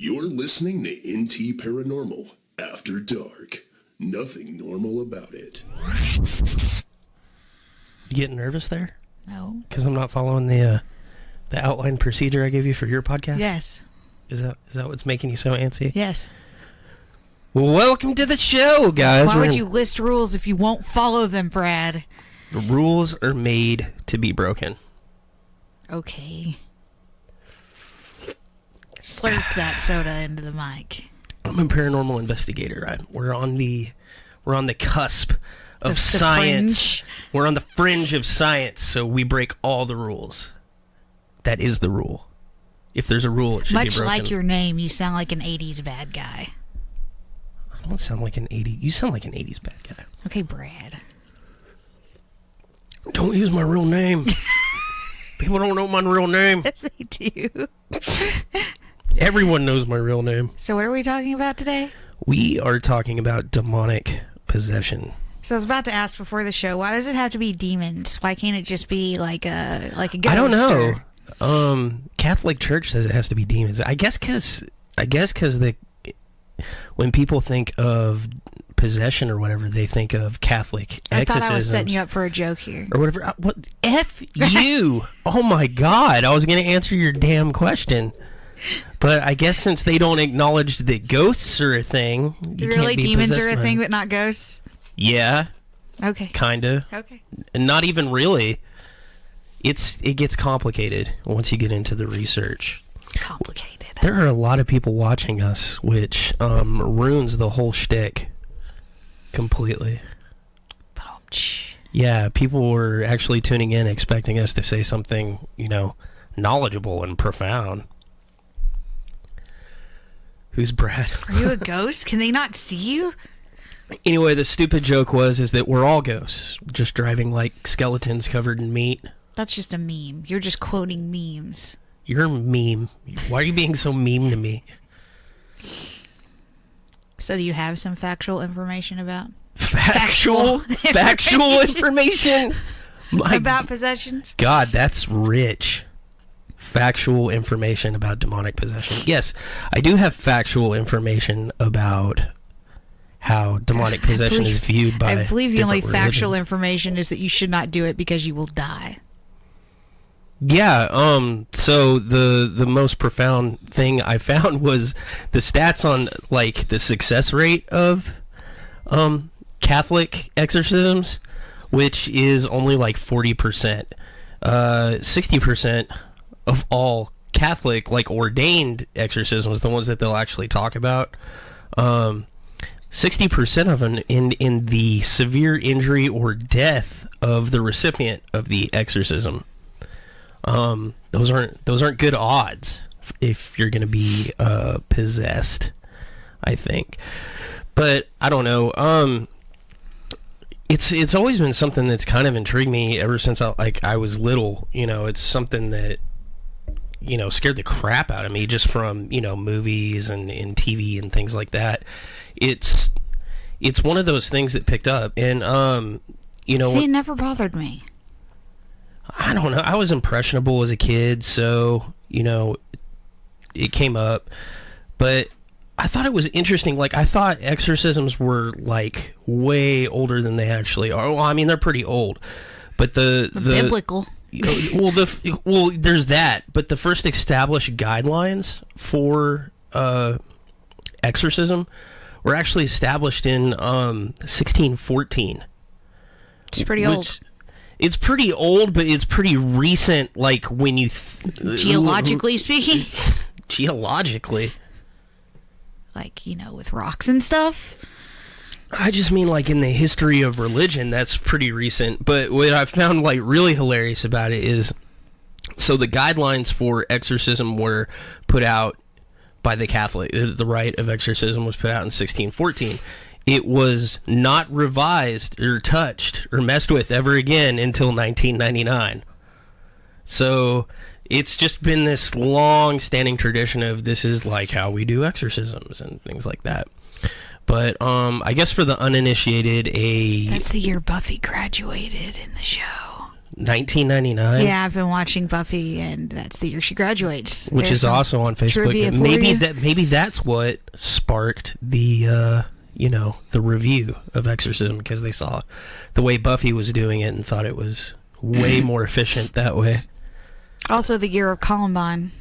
You're listening to NT Paranormal After Dark. Nothing normal about it. You getting nervous there? No. Because I'm not following the outline procedure I gave you for your podcast? Yes. Is that what's making you so antsy? Yes. Well, welcome to the show, guys. Why would you list rules if you won't follow them, Brad? The rules are made to be broken. Okay. Slurp that soda into the mic. I'm a paranormal investigator. We're on the cusp of science. Fringe. We're on the fringe of science, so we break all the rules. That is the rule. If there's a rule, it should be Much broken. like your name, you sound like an 80s bad guy. I don't sound like an 80s. You sound like an 80s bad guy. Okay, Brad. Don't use my real name. People don't know my real name. Yes, they do. Everyone knows my real name. So what are we talking about today? We are talking about demonic possession. So I was about to ask before the show, why does it have to be demons? Why can't it just be like a ghost? I don't know. Catholic Church says it has to be demons. I guess because when people think of possession or whatever, they think of Catholic exorcisms. I thought I was setting you up for a joke here. Or whatever. What? F you. Oh my God. I was going to answer your damn question. But I guess since they don't acknowledge that ghosts are a thing, you really, can't be demons are a possessed by thing, them. but not ghosts? Yeah. Okay. Kinda. Okay. Not even really. It gets complicated once you get into the research. Complicated. There are a lot of people watching us, which ruins the whole shtick completely. Yeah, people were actually tuning in expecting us to say something, knowledgeable and profound. Who's Brad? Are you a ghost? Can they not see you? Anyway, the stupid joke is that we're all ghosts, just driving like skeletons covered in meat. That's just a meme. You're just quoting memes. You're a meme. Why are you being so mean to me? So do you have some factual information about? Factual information? About possessions? God, that's rich. Factual information about demonic possession. Yes, I do have factual information about how demonic possession is viewed by I believe the only different factual religions. information is that you should not do it because you will die. Yeah, so the most profound thing I found was the stats on like the success rate of Catholic exorcisms, which is only like 40%. 60% of all Catholic like ordained exorcisms, the ones that they'll actually talk about, 60% of them in the severe injury or death of the recipient of the exorcism. Those aren't good odds if you're going to be possessed, I think. But I don't know. It's always been something that's kind of intrigued me ever since I was little. It's something that scared the crap out of me just from movies and TV and things like that. It's one of those things that picked up, and See, it never bothered me. I don't know. I was impressionable as a kid, so, it came up. But I thought it was interesting. Like, I thought exorcisms were, like, way older than they actually are. Well, I mean, they're pretty old. But the biblical. Well, there's that. But the first established guidelines for exorcism were actually established in 1614. It's pretty old. It's pretty old, but it's pretty recent, like, when you... Geologically speaking? Geologically? Like, with rocks and stuff? I just mean, like, in the history of religion, that's pretty recent. But what I found, like, really hilarious about it is... So the guidelines for exorcism were put out by the Catholic. The rite of exorcism was put out in 1614. It was not revised or touched or messed with ever again until 1999. So it's just been this long-standing tradition of this is like how we do exorcisms and things like that. But I guess for the uninitiated, That's the year Buffy graduated in the show. 1999. Yeah, I've been watching Buffy, and that's the year she graduates. Which There's is some also on trivia Facebook. for you. Maybe that's what sparked the the review of Exorcism, because they saw the way Buffy was doing it and thought it was way more efficient that way. Also, the year of Columbine.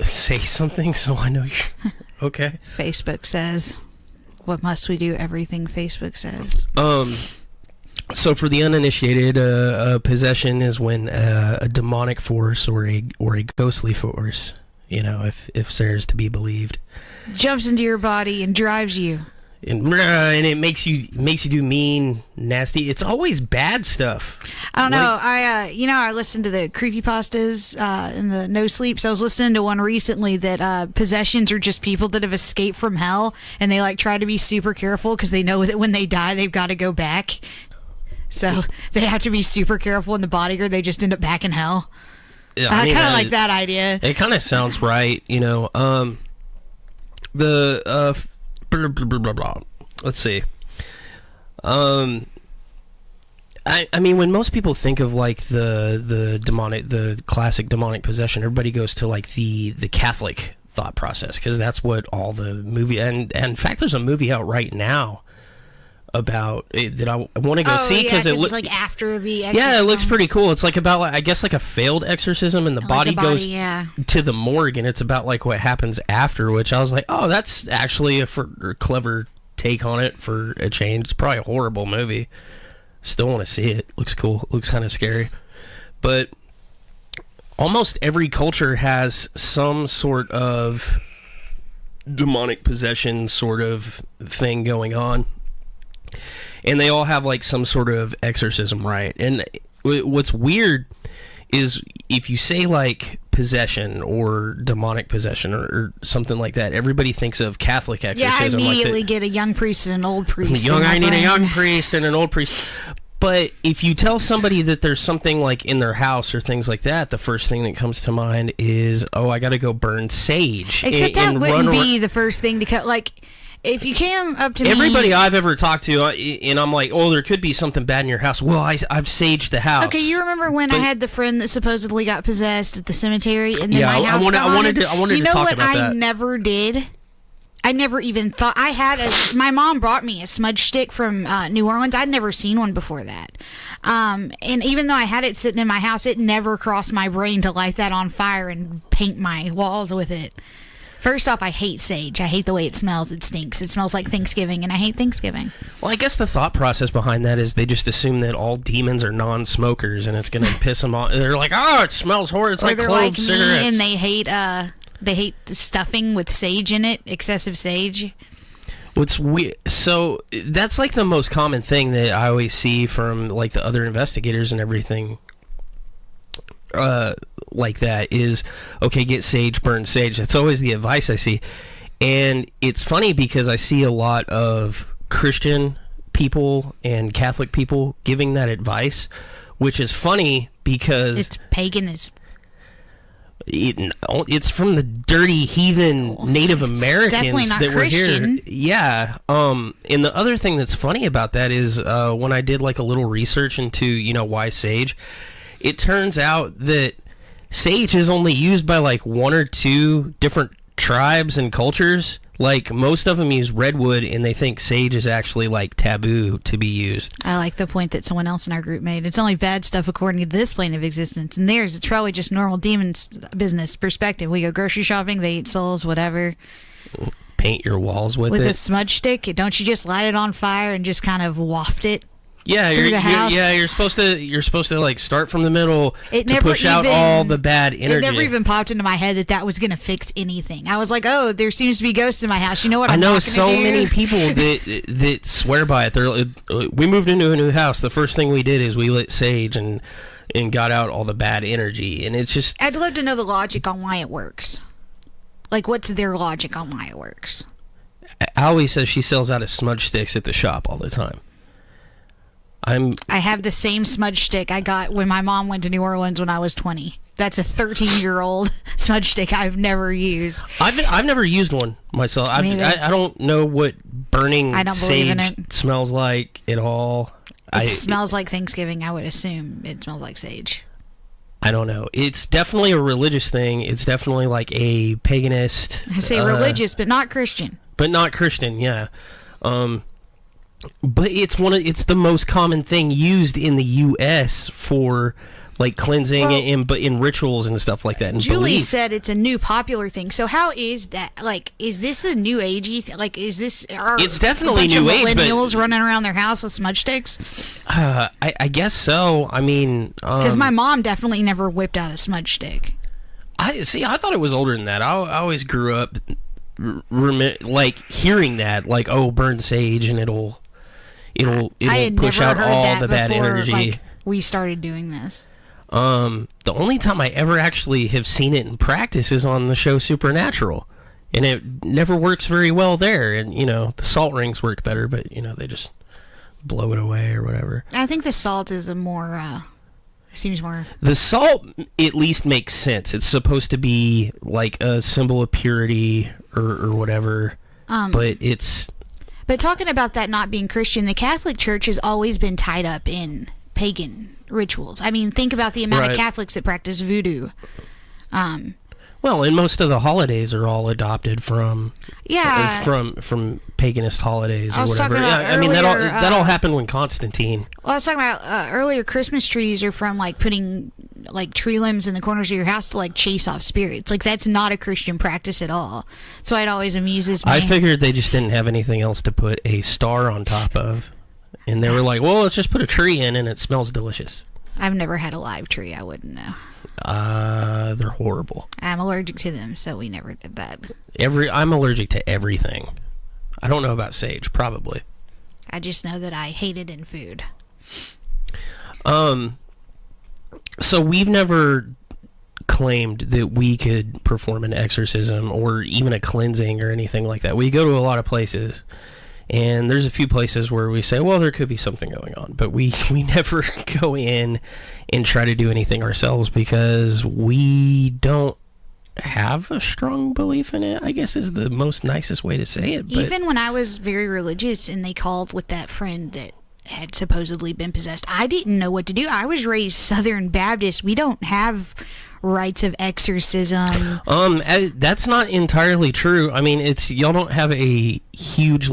Say something so I know you. Okay. Facebook says, "What must we do? Everything Facebook says." So for the uninitiated, possession is when a demonic force or a ghostly force, if Sarah's to be believed, Jumps into your body and drives you. and it makes you do mean, nasty. It's always bad stuff. I don't know. Like- I listened to the creepypastas and the no sleeps. I was listening to one recently that possessions are just people that have escaped from hell, and they try to be super careful because they know that when they die, they've got to go back. So they have to be super careful in the body, or they just end up back in hell. Yeah, I kind of like that idea. It kind of sounds right, blah, blah, blah, blah, blah. Let's see. I mean, when most people think of the classic demonic possession, everybody goes to the Catholic thought process, because that's what all the movie and in fact, there's a movie out right now about it that I want to go see, because it looks after the exorcism. Yeah, it looks pretty cool. It's about I guess a failed exorcism, and the body goes to the morgue, and it's about what happens after, which I was like, oh, that's actually a clever take on it for a change. It's probably a horrible movie. Still want to see it. Looks cool. Looks kind of scary. But almost every culture has some sort of demonic possession sort of thing going on. And they all have some sort of exorcism, right? And what's weird is if you say possession or demonic possession or something like that, everybody thinks of Catholic exorcism. Yeah, I immediately get a young priest and an old priest. I need a young priest and an old priest. But if you tell somebody that there's something in their house or things like that, the first thing that comes to mind is, oh, I got to go burn sage. Except that wouldn't be the first thing to cut. If you came up to everybody I've ever talked to, and I'm like, oh, there could be something bad in your house. Well, I've saged the house. Okay, you remember when I had the friend that supposedly got possessed at the cemetery, and then my house I wanted to talk about that. You know what I never did? I never even thought I had my mom brought me a smudge stick from New Orleans. I'd never seen one before that. And even though I had it sitting in my house, it never crossed my brain to light that on fire and paint my walls with it. First off, I hate sage. I hate the way it smells. It stinks. It smells like Thanksgiving, and I hate Thanksgiving. Well, I guess the thought process behind that is they just assume that all demons are non-smokers, and it's going to piss them off. They're like, oh, it smells horrible. It's like clove cigarettes. Me, and they hate the stuffing with sage in it, excessive sage. What's weird? So that's the most common thing that I always see from the other investigators and everything. Like that is, okay, get sage, burn sage. That's always the advice I see. And it's funny because I see a lot of Christian people and Catholic people giving that advice, which is funny because it's paganism. It's from the dirty heathen Native Americans that were here. Yeah. And the other thing that's funny about that is when I did a little research into why sage, it turns out that sage is only used by one or two different tribes and cultures. Most of them use redwood, and they think sage is actually taboo to be used. I like the point that someone else in our group made. It's only bad stuff according to this plane of existence, and theirs it's probably just normal demons business perspective. We go grocery shopping, they eat souls, whatever. Paint your walls with it a smudge stick. Don't you just light it on fire and just kind of waft it? Yeah, you're supposed to start from the middle to push out all the bad energy. It never even popped into my head that was going to fix anything. I was like, oh, there seems to be ghosts in my house. You know what? I know so many people that swear by it. We moved into a new house. The first thing we did is we lit sage and got out all the bad energy. And it's just, I'd love to know the logic on why it works. What's their logic on why it works? Allie says she sells out of smudge sticks at the shop all the time. I have the same smudge stick I got when my mom went to New Orleans when I was 20. That's a 13-year-old smudge stick I've never used. I've never used one myself. I don't know what burning I don't believe in sage it. smells like at all. It smells like Thanksgiving. I would assume it smells like sage. I don't know. It's definitely a religious thing. It's definitely like a paganist. I say religious, but not Christian. But not Christian, yeah. But it's the most common thing used in the U.S. for like cleansing but in rituals and stuff like that. And Julie belief. said it's a new popular thing. So how is that? Like, is this a new agey thing? Like, is this? It's definitely a bunch new of age, but- millennials running around their house with smudge sticks? I guess so. I mean, Because my mom definitely never whipped out a smudge stick. I thought it was older than that. I always grew up like hearing that, like, oh, burn sage and it'll I had push never out heard all that the bad before, energy. like, we started doing this. The only time I ever actually have seen it in practice is on the show Supernatural, and it never works very well there. And the salt rings work better, but they just blow it away or whatever. I think the salt is a more seems more. The salt at least makes sense. It's supposed to be like a symbol of purity or whatever, but it's. But talking about that not being Christian, the Catholic Church has always been tied up in pagan rituals. I mean, think about the amount of Catholics that practice voodoo. Well, and most of the holidays are all adopted from from paganist holidays or whatever. I mean that all earlier, happened when Constantine. Well, I was talking about earlier. Christmas trees are from like putting like tree limbs in the corners of your house to like chase off spirits. Like that's not a Christian practice at all. So it always amuses me. I figured they just didn't have anything else to put a star on top of, and they were like, "Well, let's just put a tree in, and it smells delicious." I've never had a live tree. I wouldn't know. They're horrible. I'm allergic to them, so we never did that. I'm allergic to everything. I don't know about sage, probably. I just know that I hate it in food. So we've never claimed that we could perform an exorcism or even a cleansing or anything like that. We go to a lot of places, and there's a few places where we say, well, there could be something going on, but we never go in and try to do anything ourselves because we don't have a strong belief in it, I guess is the most nicest way to say it. But even when I was very religious and they called with that friend that had supposedly been possessed, I didn't know what to do. I was raised Southern Baptist. We don't have rites of exorcism. That's not entirely true. I mean, y'all don't have a huge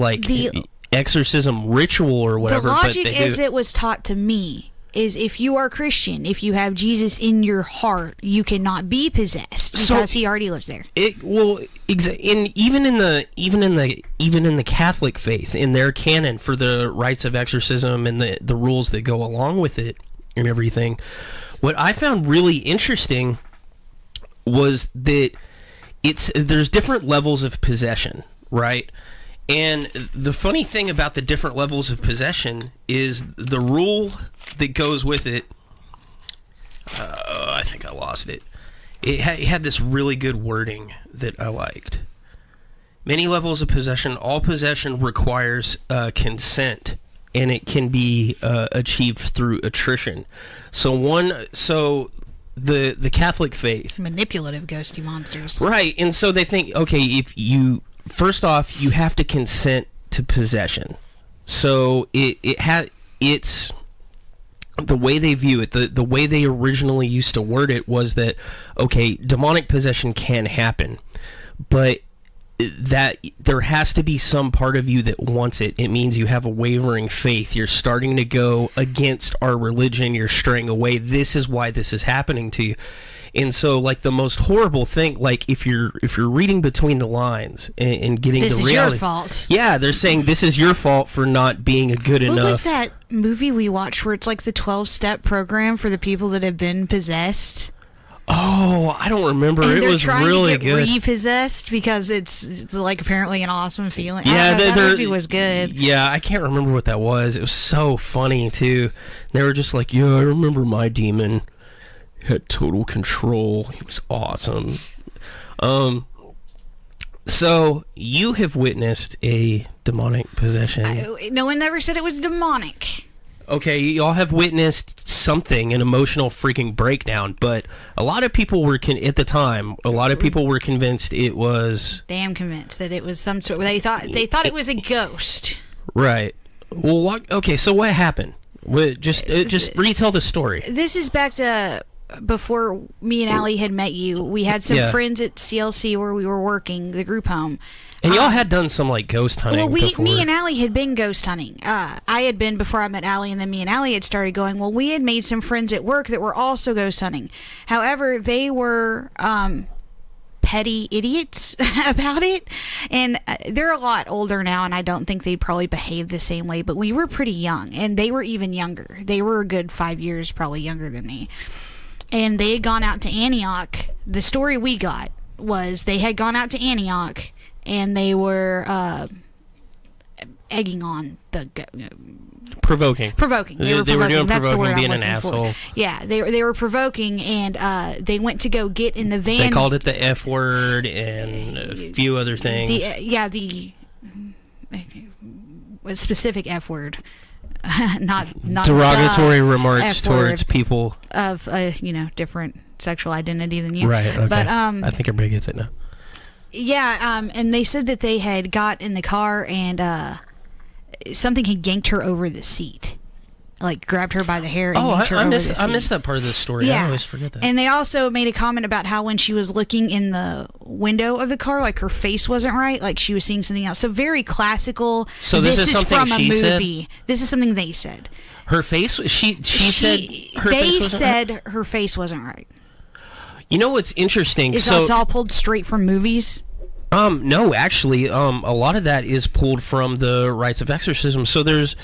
exorcism ritual or whatever. The logic, but they as do. it was taught to me, is if you are Christian, if you have Jesus in your heart, you cannot be possessed because he already lives there. Even in the Catholic faith, in their canon for the rites of exorcism and the rules that go along with it and everything, what I found really interesting was that there's different levels of possession, right? And the funny thing about the different levels of possession is the rule that goes with it. I think I lost it. It had this really good wording that I liked. Many levels of possession. All possession requires consent, and it can be achieved through attrition. So the Catholic faith, Manipulative ghosty monsters. right? And so they think, okay, first off, you have to consent to possession. So it's the way they view it, the way they originally used to word it was that, okay, demonic possession can happen, but that there has to be some part of you that wants it. It means you have a wavering faith. You're starting to go against our religion. You're straying away. This is why this is happening to you. And so, like, the most horrible thing, like, if you're reading between the lines and getting This the is reality, your fault. Yeah, they're saying this is your fault for not being a good enough. What was that movie we watched where it's like the 12-step program for the people that have been possessed? Oh, I don't remember. And It they're was trying really to get good. repossessed because it's like apparently an awesome feeling. Yeah, that movie was good. Yeah, I can't remember what that was. It was so funny too. They were just like, "Yeah, I remember my demon had total control. He was awesome." So you have witnessed a demonic possession. No one ever said it was demonic. Okay, y'all have witnessed something, an emotional freaking breakdown, but a lot of people were at the time. A lot of people were convinced it was Damn convinced that it was some sort. They thought it was a ghost. right. Well, okay, so what happened? Just retell the story. This is back to before me and Allie had met you. We had some friends at CLC where we were working the group home. And y'all had done some like ghost hunting. Well, before. me and Allie had been ghost hunting. I had been before I met Allie, and then me and Allie had started going. Well, we had made some friends at work that were also ghost hunting. However, they were petty idiots about it, and they're a lot older now, and I don't think they'd probably behave the same way. But we were pretty young, and they were even younger. They were a good 5 years probably younger than me, and they had gone out to Antioch. The story we got was they had gone out to Antioch, and they were egging on the provoking. They were doing That's the word provoking, being I'm an looking for. asshole. Yeah, they were provoking, and they went to go get in the van. They called it the F word and a few other things. The specific F word, not derogatory remarks F towards word people of different sexual identity than you. Right. Okay. But I think everybody gets it now. Yeah. And they said that they had got in the car and something had yanked her over the seat, like grabbed her by the hair and yanked her over the seat. I missed that part of the story. Yeah. I always forget that. And they also made a comment about how when she was looking in the window of the car, like her face wasn't right, like she was seeing something else. So very classical. So this is something from a she said? movie. This is something they said. Her face. She said her face wasn't right? her face wasn't right. You know what's interesting? It's all pulled straight from movies. No, actually, a lot of that is pulled from the rites of exorcism. So there's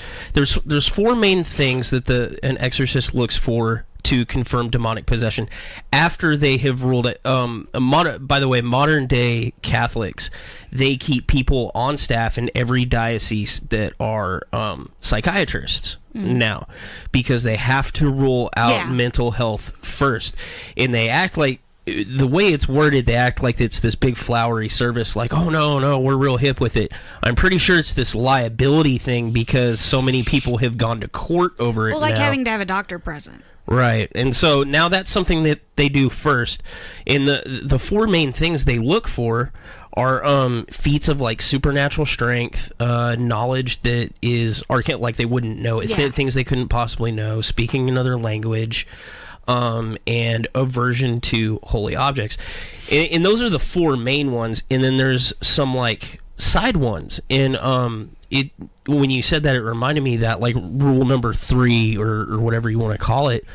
four main things that an exorcist looks for to confirm demonic possession after they have ruled it. By the way, modern day Catholics, they keep people on staff in every diocese that are psychiatrists now, because they have to rule out mental health first, and they act like, the way it's worded, they act like it's this big flowery service, like, oh no, we're real hip with it. I'm pretty sure it's this liability thing because so many people have gone to court over it. Well, like now. having to have a doctor present. Right. And so now that's something that they do first. And the four main things they look for are feats of like supernatural strength, knowledge that is arcane, like they wouldn't know it, things they couldn't possibly know, speaking another language, and aversion to holy objects. And those are the four main ones. And then there's some like side ones. And when you said that, it reminded me that like rule number 3 or whatever you want to call it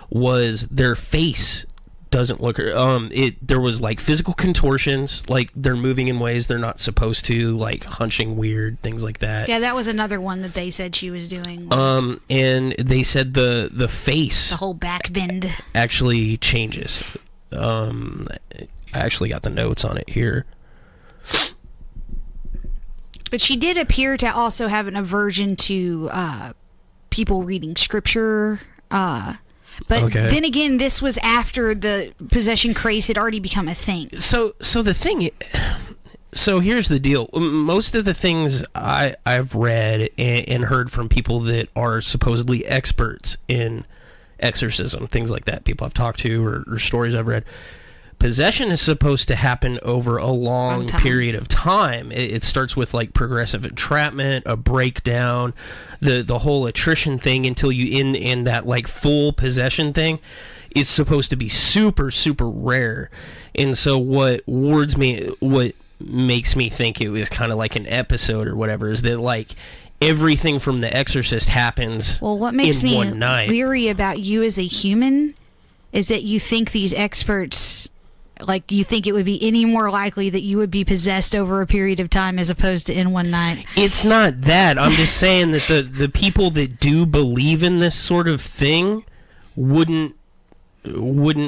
was their face doesn't look. There was like physical contortions, like they're moving in ways they're not supposed to, like hunching weird, things like that. Yeah, that was another one that they said she was doing. And they said the face, the whole back bend, actually changes. I actually got the notes on it here. But she did appear to also have an aversion to people reading scripture. But then again, this was after the possession craze had already become a thing. So here's the deal. Most of the things I've read and heard from people that are supposedly experts in exorcism, things like that, people I've talked to or stories I've read, possession is supposed to happen over a long period of time. It starts with like progressive entrapment, a breakdown, the whole attrition thing until you in that like full possession thing is supposed to be super, super rare. And so what makes me think it was kind of like an episode or whatever is that like everything from The Exorcist happens what makes in me one night. Leery about you as a human is that you think these experts, like you think it would be any more likely that you would be possessed over a period of time as opposed to in one night. It's not that. I'm just saying that the people that do believe in this sort of thing wouldn't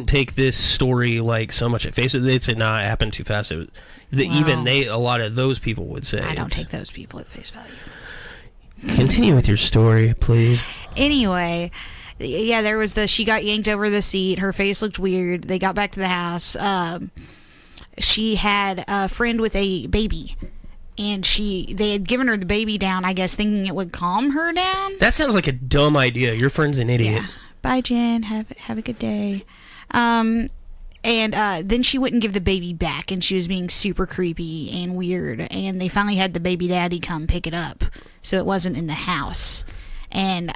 take this story like so much at face value. They'd say, nah, it happened too fast. Even a lot of those people would say. I don't take those people at face value. Continue with your story, please. Anyway, yeah, there was she got yanked over the seat. Her face looked weird. They got back to the house. She had a friend with a baby. and they had given her the baby down, I guess, thinking it would calm her down. That sounds like a dumb idea. Your friend's an idiot. Yeah. Bye, Jen. Have a good day. And then she wouldn't give the baby back, and she was being super creepy and weird. And they finally had the baby daddy come pick it up, so it wasn't in the house. And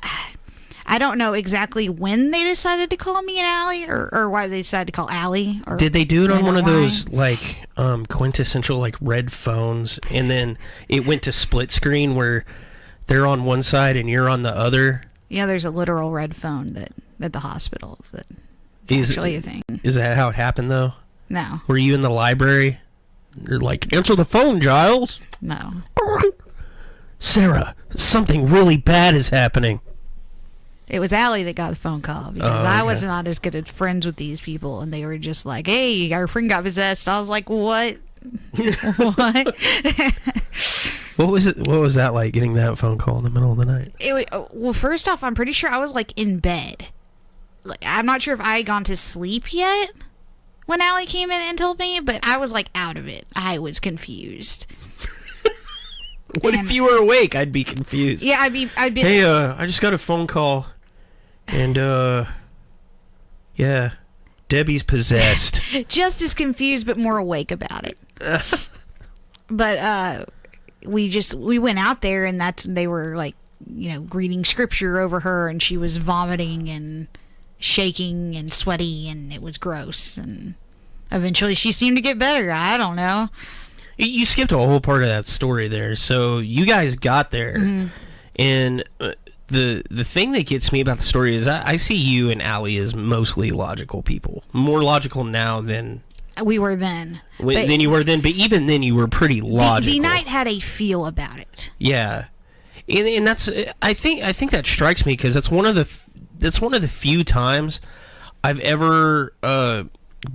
I don't know exactly when they decided to call me and Allie, or why they decided to call Allie. Or did they do it on one of why. those like quintessential like red phones, and then it went to split screen where they're on one side and you're on the other? There's a literal red phone that at the hospitals that Is actually a thing. Is that how it happened though? No. Were you in the library? You're like, answer the phone, Giles. No. Sarah, something really bad is happening. It was Allie that got the phone call because I was not as good at friends with these people, and they were just like, "Hey, our friend got possessed." I was like, "What? What?" What was that like, getting that phone call in the middle of the night? Well, first off, I'm pretty sure I was like in bed. Like, I'm not sure if I had gone to sleep yet when Allie came in and told me, but I was like out of it. I was confused. What if you were awake? I'd be confused. Yeah, I'd be. Hey, I just got a phone call, and yeah, Debbie's possessed. Just as confused, but more awake about it. But we went out there, and they were like, reading scripture over her, and she was vomiting and shaking and sweaty, and it was gross. And eventually, she seemed to get better. I don't know. You skipped a whole part of that story there. So you guys got there, and the thing that gets me about the story is I see you and Allie as mostly logical people, more logical now than we were then. Than you were then, but even then you were pretty logical. The night had a feel about it. Yeah, and that's I think that strikes me because that's one of the few times I've ever.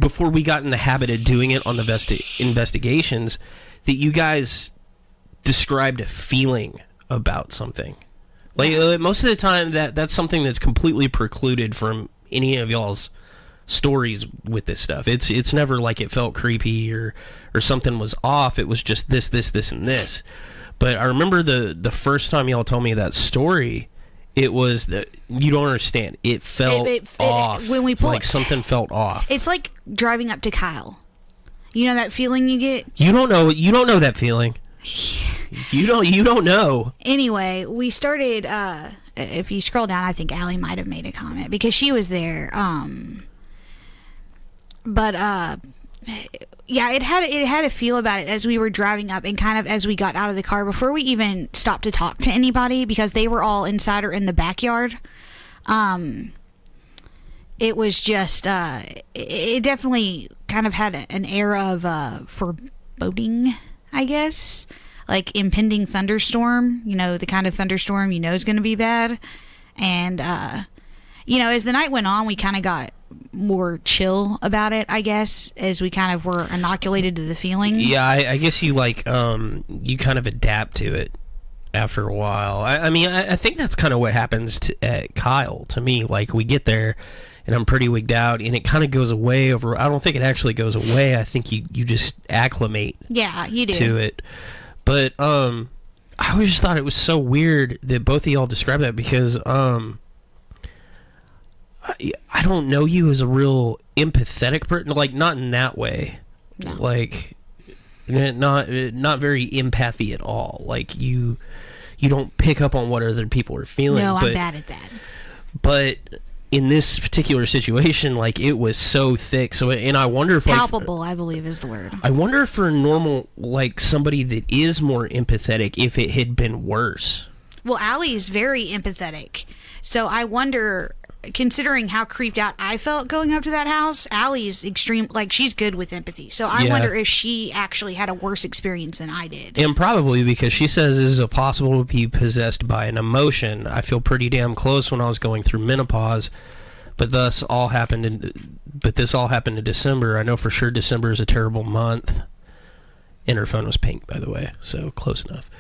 Before we got in the habit of doing it on the investigations, that you guys described a feeling about something. Like most of the time, that's something that's completely precluded from any of y'all's stories with this stuff. It's never like it felt creepy or something was off. It was just this, and this. But I remember the first time y'all told me that story. It was that you don't understand. It felt off. When we pull like something felt off. It's like driving up to Kyle. You know that feeling you get? You don't know that feeling. You don't know. Anyway, we started if you scroll down, I think Allie might have made a comment because she was there. Yeah, it had a feel about it as we were driving up, and kind of as we got out of the car before we even stopped to talk to anybody because they were all inside or in the backyard. It was just it definitely kind of had an air of foreboding, I guess, like impending thunderstorm. The kind of thunderstorm is going to be bad, and as the night went on, we kind of got more chill about it, I guess, as we kind of were inoculated to the feeling. Yeah, I guess you you kind of adapt to it after a while. I mean, I think that's kind of what happens at Kyle to me. Like, we get there and I'm pretty wigged out, and it kind of goes away over. I don't think it actually goes away. I think you just acclimate. Yeah, you do to it. But I always just thought it was so weird that both of y'all described that because I don't know you as a real empathetic person, like not in that way. No. Like not very empathy at all. Like you don't pick up on what other people are feeling. No, I'm bad at that. But in this particular situation, like it was so thick. So, and I wonder if palpable, I believe is the word. I wonder if for a normal, like somebody that is more empathetic, if it had been worse. Well, Allie's very empathetic, so I wonder, considering how creeped out I felt going up to that house, Allie's extreme, like she's good with empathy. So I wonder if she actually had a worse experience than I did. And probably because she says, is it possible to be possessed by an emotion? I feel pretty damn close when I was going through menopause, but this all happened in December. I know for sure December is a terrible month. And her phone was pink, by the way, so close enough.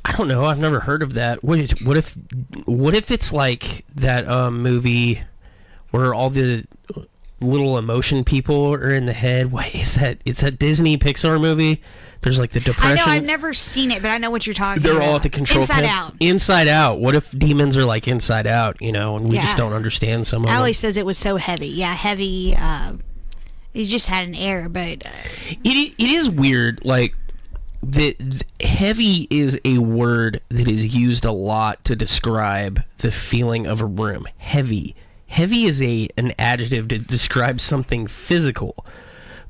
I don't know. I've never heard of that. What if it's like that movie where all the little emotion people are in the head? What is that? It's that Disney Pixar movie There's like the I depression. know, I've never seen it, but I know what you're talking They're about. all at the control Inside panel. Out. Inside Out. What if demons are like Inside Out, and we Yeah. just don't understand some of Allie them? says it was so heavy. Yeah, heavy. It just had an air, but It is weird, like, heavy is a word that is used a lot to describe the feeling of a room. Heavy is an adjective to describe something physical,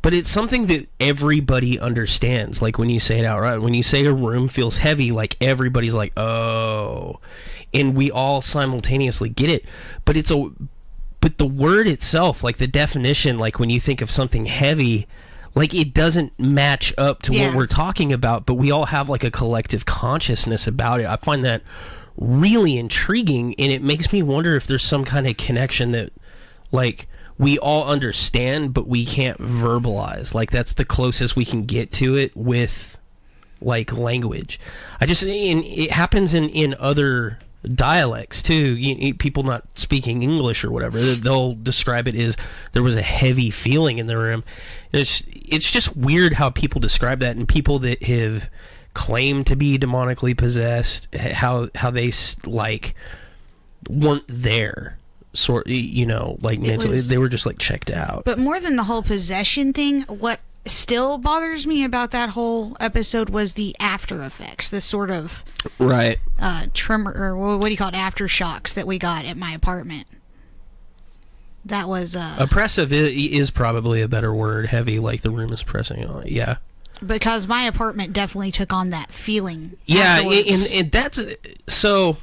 but it's something that everybody understands. Like when you say it outright, when you say a room feels heavy, like everybody's like, oh, and we all simultaneously get it. But the word itself, like the definition, like when you think of something heavy, like it doesn't match up to what we're talking about, but we all have like a collective consciousness about it. I find that really intriguing, and it makes me wonder if there's some kind of connection that like we all understand but we can't verbalize. Like that's the closest we can get to it with like language. It happens in other dialects too. People not speaking English or whatever, they'll describe it as there was a heavy feeling in the room. It's just weird how people describe that, and people that have claimed to be demonically possessed, how they like weren't there, like mentally they were just like checked out. But more than the whole possession thing, what still bothers me about that whole episode was the after effects, the sort of right tremor, or what do you call it, aftershocks that we got at my apartment. That was oppressive is probably a better word. Heavy, like the room is pressing on it. Yeah, because my apartment definitely took on that feeling. Yeah, afterwards. and that's so.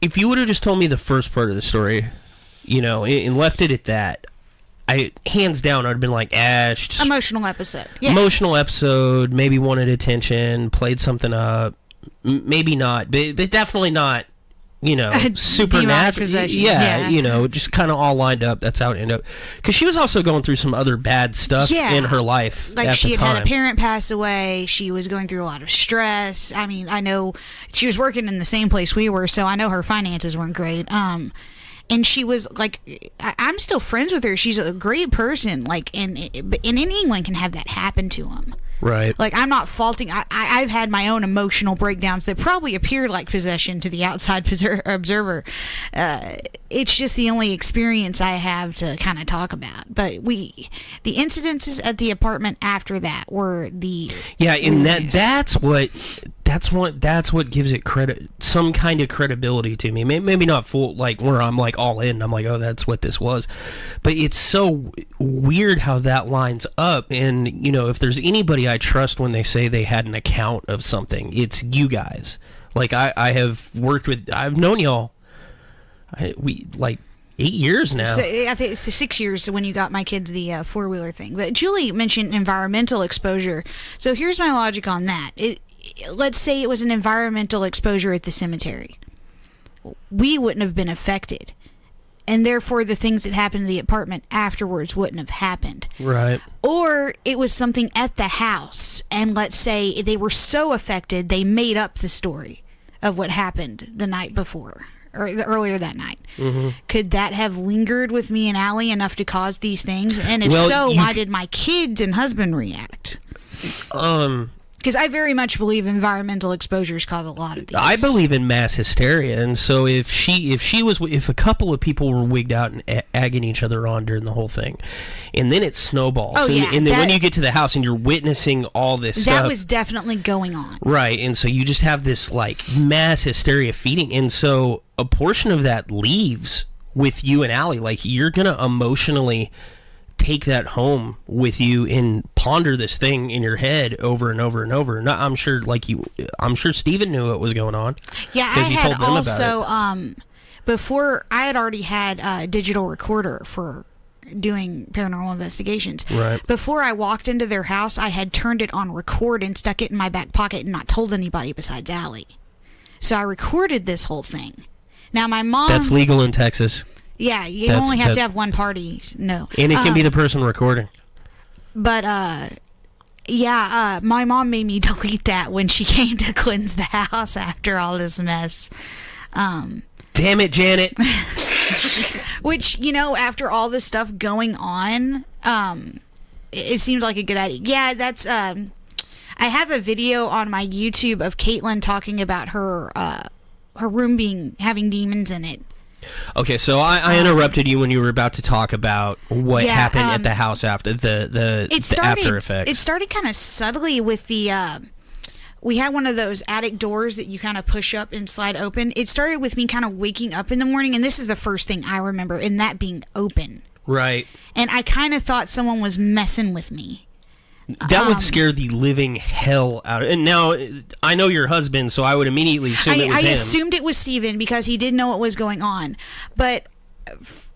If you would have just told me the first part of the story, and left it at that, I hands down I'd have been like, just emotional episode. Yeah. Emotional episode. Maybe wanted attention, played something up. Maybe not, but definitely not. Supernatural. Possession. Yeah, just kind of all lined up. That's how it ended up. Because she was also going through some other bad stuff in her life. Like at she the had time. had a parent pass away. She was going through a lot of stress. I mean, I know she was working in the same place we were, so I know her finances weren't great. And she was like, I'm still friends with her. She's a great person. Like, and anyone can have that happen to them. Right. Like, I'm not faulting. I've had my own emotional breakdowns that probably appear like possession to the outside observer. It's just the only experience I have to kind of talk about. But the incidences at the apartment after that were the and that's what gives it credit, some kind of credibility to me. Maybe not full, like where I'm like all in. I'm like, oh, that's what this was. But it's so weird how that lines up. And if there's anybody I trust when they say they had an account of something, it's you guys. Like I've known y'all. We like 8 years now. So, I think it's 6 years when you got my kids the 4-wheeler thing. But Julie mentioned environmental exposure. So here's my logic on that. Let's say it was an environmental exposure at the cemetery. We wouldn't have been affected. And therefore the things that happened in the apartment afterwards wouldn't have happened. Right. Or it was something at the house, and let's say they were so affected they made up the story of what happened the night before, or earlier that night. Mm-hmm. Could that have lingered with me and Allie enough to cause these things? And if why did my kids and husband react? Because I very much believe environmental exposures cause a lot of these. I believe in mass hysteria, and so if a couple of people were wigged out and egging each other on during the whole thing, and then it snowballs, and then when you get to the house and you're witnessing all this stuff, that was definitely going on, right? And so you just have this like mass hysteria feeding, and so a portion of that leaves with you and Allie. Like you're gonna emotionally take that home with you and ponder this thing in your head over and over and over. And I'm sure Steven knew what was going on. Yeah, I had also before I had already had a digital recorder for doing paranormal investigations. Right. Before I walked into their house, I had turned it on record and stuck it in my back pocket and not told anybody besides Allie. So I recorded this whole thing. Now my mom. That's legal in Texas. Yeah, you only have to have one party. No. And it can be the person recording. But, my mom made me delete that when she came to cleanse the house after all this mess. Damn it, Janet. Which, after all this stuff going on, it seemed like a good idea. Yeah, that's, I I have a video on my YouTube of Caitlin talking about her room having demons in it. Okay, so I interrupted you when you were about to talk about what happened at the house after the after effects. It started kind of subtly with the we had one of those attic doors that you kind of push up and slide open. It started with me kind of waking up in the morning, and this is the first thing I remember, and that being open. Right. And I kind of thought someone was messing with me. That would scare the living hell out of it. And now, I know your husband, so I would immediately assume it was him. I assumed it was Steven because he did know what was going on. But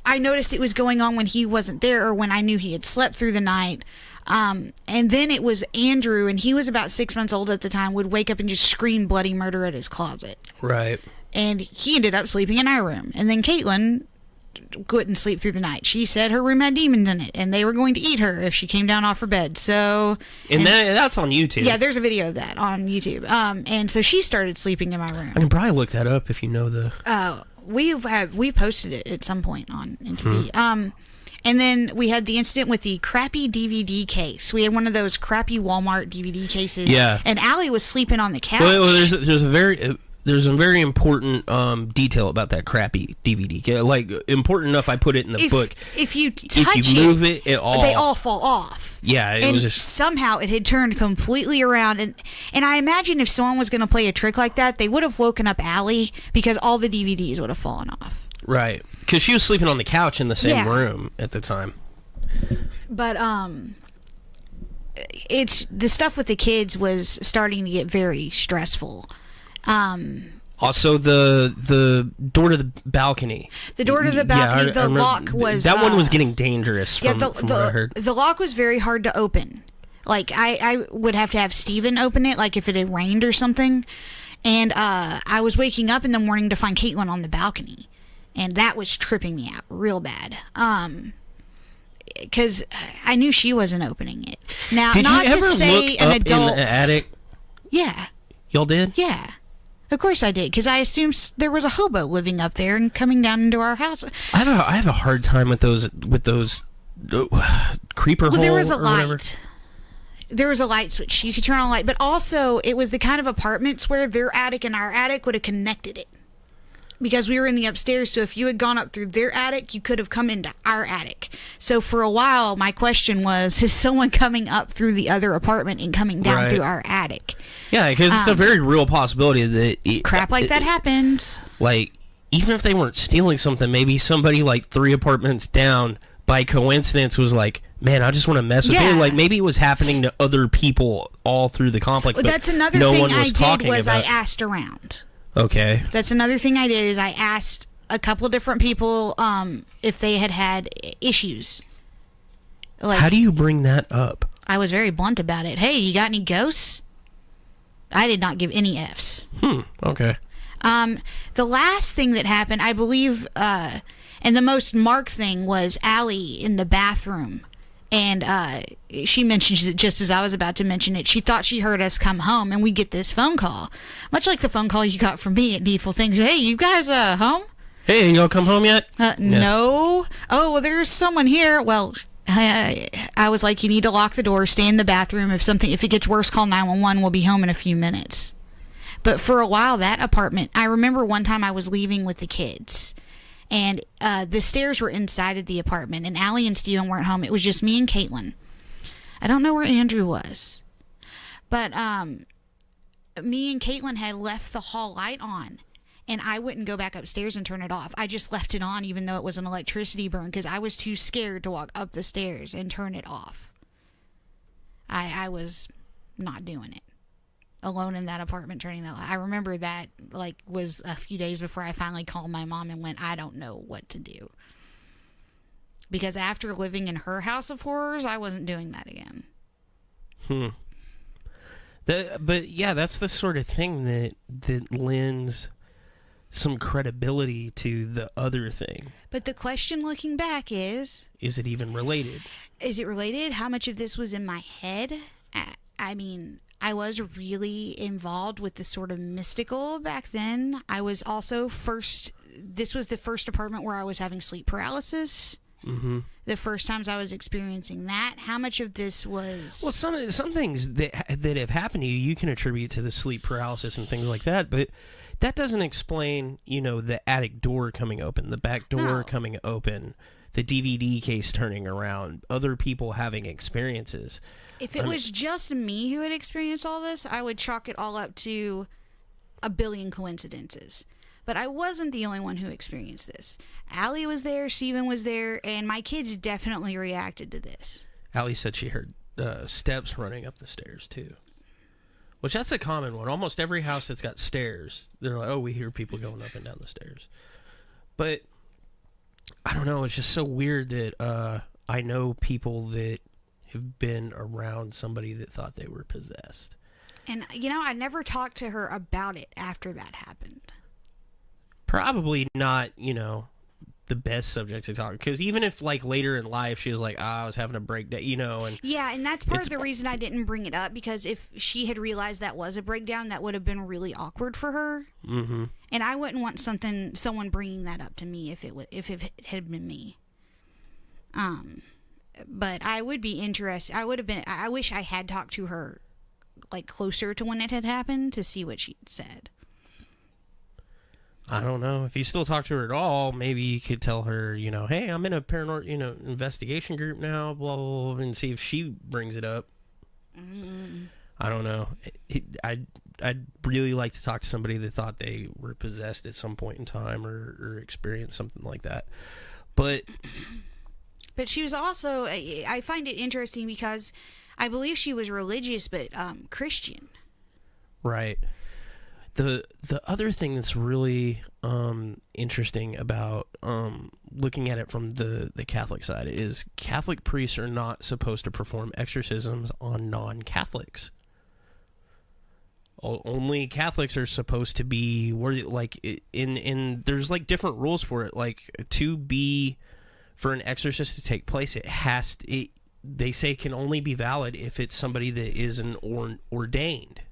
I noticed it was going on when he wasn't there or when I knew he had slept through the night. And then it was Andrew, and he was about 6 months old at the time, would wake up and just scream bloody murder at his closet. Right. And he ended up sleeping in our room. And then Caitlin couldn't sleep through the night. She said her room had demons in it, and they were going to eat her if she came down off her bed. So, and that's on YouTube. Yeah, there's a video of that on YouTube. And so she started sleeping in my room. I can probably look that up if you know the. We posted it at some point on NTV. And then we had the incident with the crappy DVD case. We had one of those crappy Walmart DVD cases. Yeah. And Allie was sleeping on the couch. Well, there's a very important detail about that crappy DVD. Like, important enough I put it in the book. If you move it, they all fall off. Yeah, it was just somehow it had turned completely around, and I imagine if someone was going to play a trick like that, they would have woken up Allie because all the DVDs would have fallen off. Right, because she was sleeping on the couch in the same room at the time. But it's the stuff with the kids was starting to get very stressful. Also, the door to the balcony. The door to the balcony, the lock was... That one was getting dangerous from what I heard. The lock was very hard to open. Like, I would have to have Steven open it, like if it had rained or something. And I was waking up in the morning to find Caitlin on the balcony. And that was tripping me out real bad. Because I knew she wasn't opening it. Now, did not you ever to say look an up adult... in the attic? Yeah. Y'all did? Yeah. Of course I did, because I assumed there was a hobo living up there and coming down into our house. I have a hard time with those creeper holes. Well, there was a light. Whatever. There was a light switch. You could turn on a light, but also it was the kind of apartments where their attic and our attic would have connected it. Because we were in the upstairs, so if you had gone up through their attic, you could have come into our attic. So for a while, my question was, is someone coming up through the other apartment and coming down through our attic? Yeah, because it's a very real possibility that... crap like that happens. Like, even if they weren't stealing something, maybe somebody like 3 apartments down, by coincidence, was like, man, I just want to mess with you. Like, maybe it was happening to other people all through the complex, well, but that's another no thing one I was did talking was about. I asked around. Okay. That's another thing I did is I asked a couple different people if they had issues. Like, how do you bring that up? I was very blunt about it. Hey, you got any ghosts? I did not give any Fs. Okay. The last thing that happened, I believe, and the most marked thing was Allie in the bathroom. And she mentions it just as I was about to mention it. She thought she heard us come home, and we get this phone call. Much like the phone call you got from me at Needful Things. Hey, you guys home? Hey, y'all come home yet? No. Oh, well, there's someone here. Well, I was like, you need to lock the door, stay in the bathroom. If it gets worse, call 911. We'll be home in a few minutes. But for a while, that apartment, I remember one time I was leaving with the kids. And the stairs were inside of the apartment, and Allie and Steven weren't home. It was just me and Caitlin. I don't know where Andrew was. But me and Caitlin had left the hall light on, and I wouldn't go back upstairs and turn it off. I just left it on even though it was an electricity burn because I was too scared to walk up the stairs and turn it off. I was not doing it. Alone in that apartment turning that light. I remember that was a few days before I finally called my mom and went, I don't know what to do. Because after living in her house of horrors, I wasn't doing that again. But yeah, that's the sort of thing that lends some credibility to the other thing. But the question looking back is it even related? Is it related? How much of this was in my head? I mean, I was really involved with the sort of mystical back then. I was also this was the first apartment where I was having sleep paralysis. The first times I was experiencing that, how much of this was... Well, some things that have happened to you, you can attribute to the sleep paralysis and things like that, but that doesn't explain, the attic door coming open, the back door coming open, the DVD case turning around, other people having experiences. If it was just me who had experienced all this, I would chalk it all up to a billion coincidences. But I wasn't the only one who experienced this. Allie was there, Steven was there, and my kids definitely reacted to this. Allie said she heard steps running up the stairs, too. Which, that's a common one. Almost every house that's got stairs, they're like, oh, we hear people going up and down the stairs. But, I don't know, it's just so weird that I know people that have been around somebody that thought they were possessed. And, I never talked to her about it after that happened. Probably not, the best subject to talk, because even if later in life she was like, I was having a breakdown, and yeah, and that's part of the reason I didn't bring it up, because if she had realized that was a breakdown, that would have been really awkward for her. Mm-hmm. And I wouldn't want someone bringing that up to me if it had been me. But I would be interested. I wish I had talked to her closer to when it had happened to see what she said. I don't know. If you still talk to her at all, maybe you could tell her, hey, I'm in a paranormal, investigation group now, blah, blah, blah, and see if she brings it up. I don't know. I'd really like to talk to somebody that thought they were possessed at some point in time or experienced something like that. But she was also, I find it interesting because I believe she was religious, but Christian. Right. The other thing that's really interesting about looking at it from the Catholic side is Catholic priests are not supposed to perform exorcisms on non-Catholics. Only Catholics are supposed to be in there's different rules for it. For an exorcist to take place, they say can only be valid if it's somebody that is an ordained.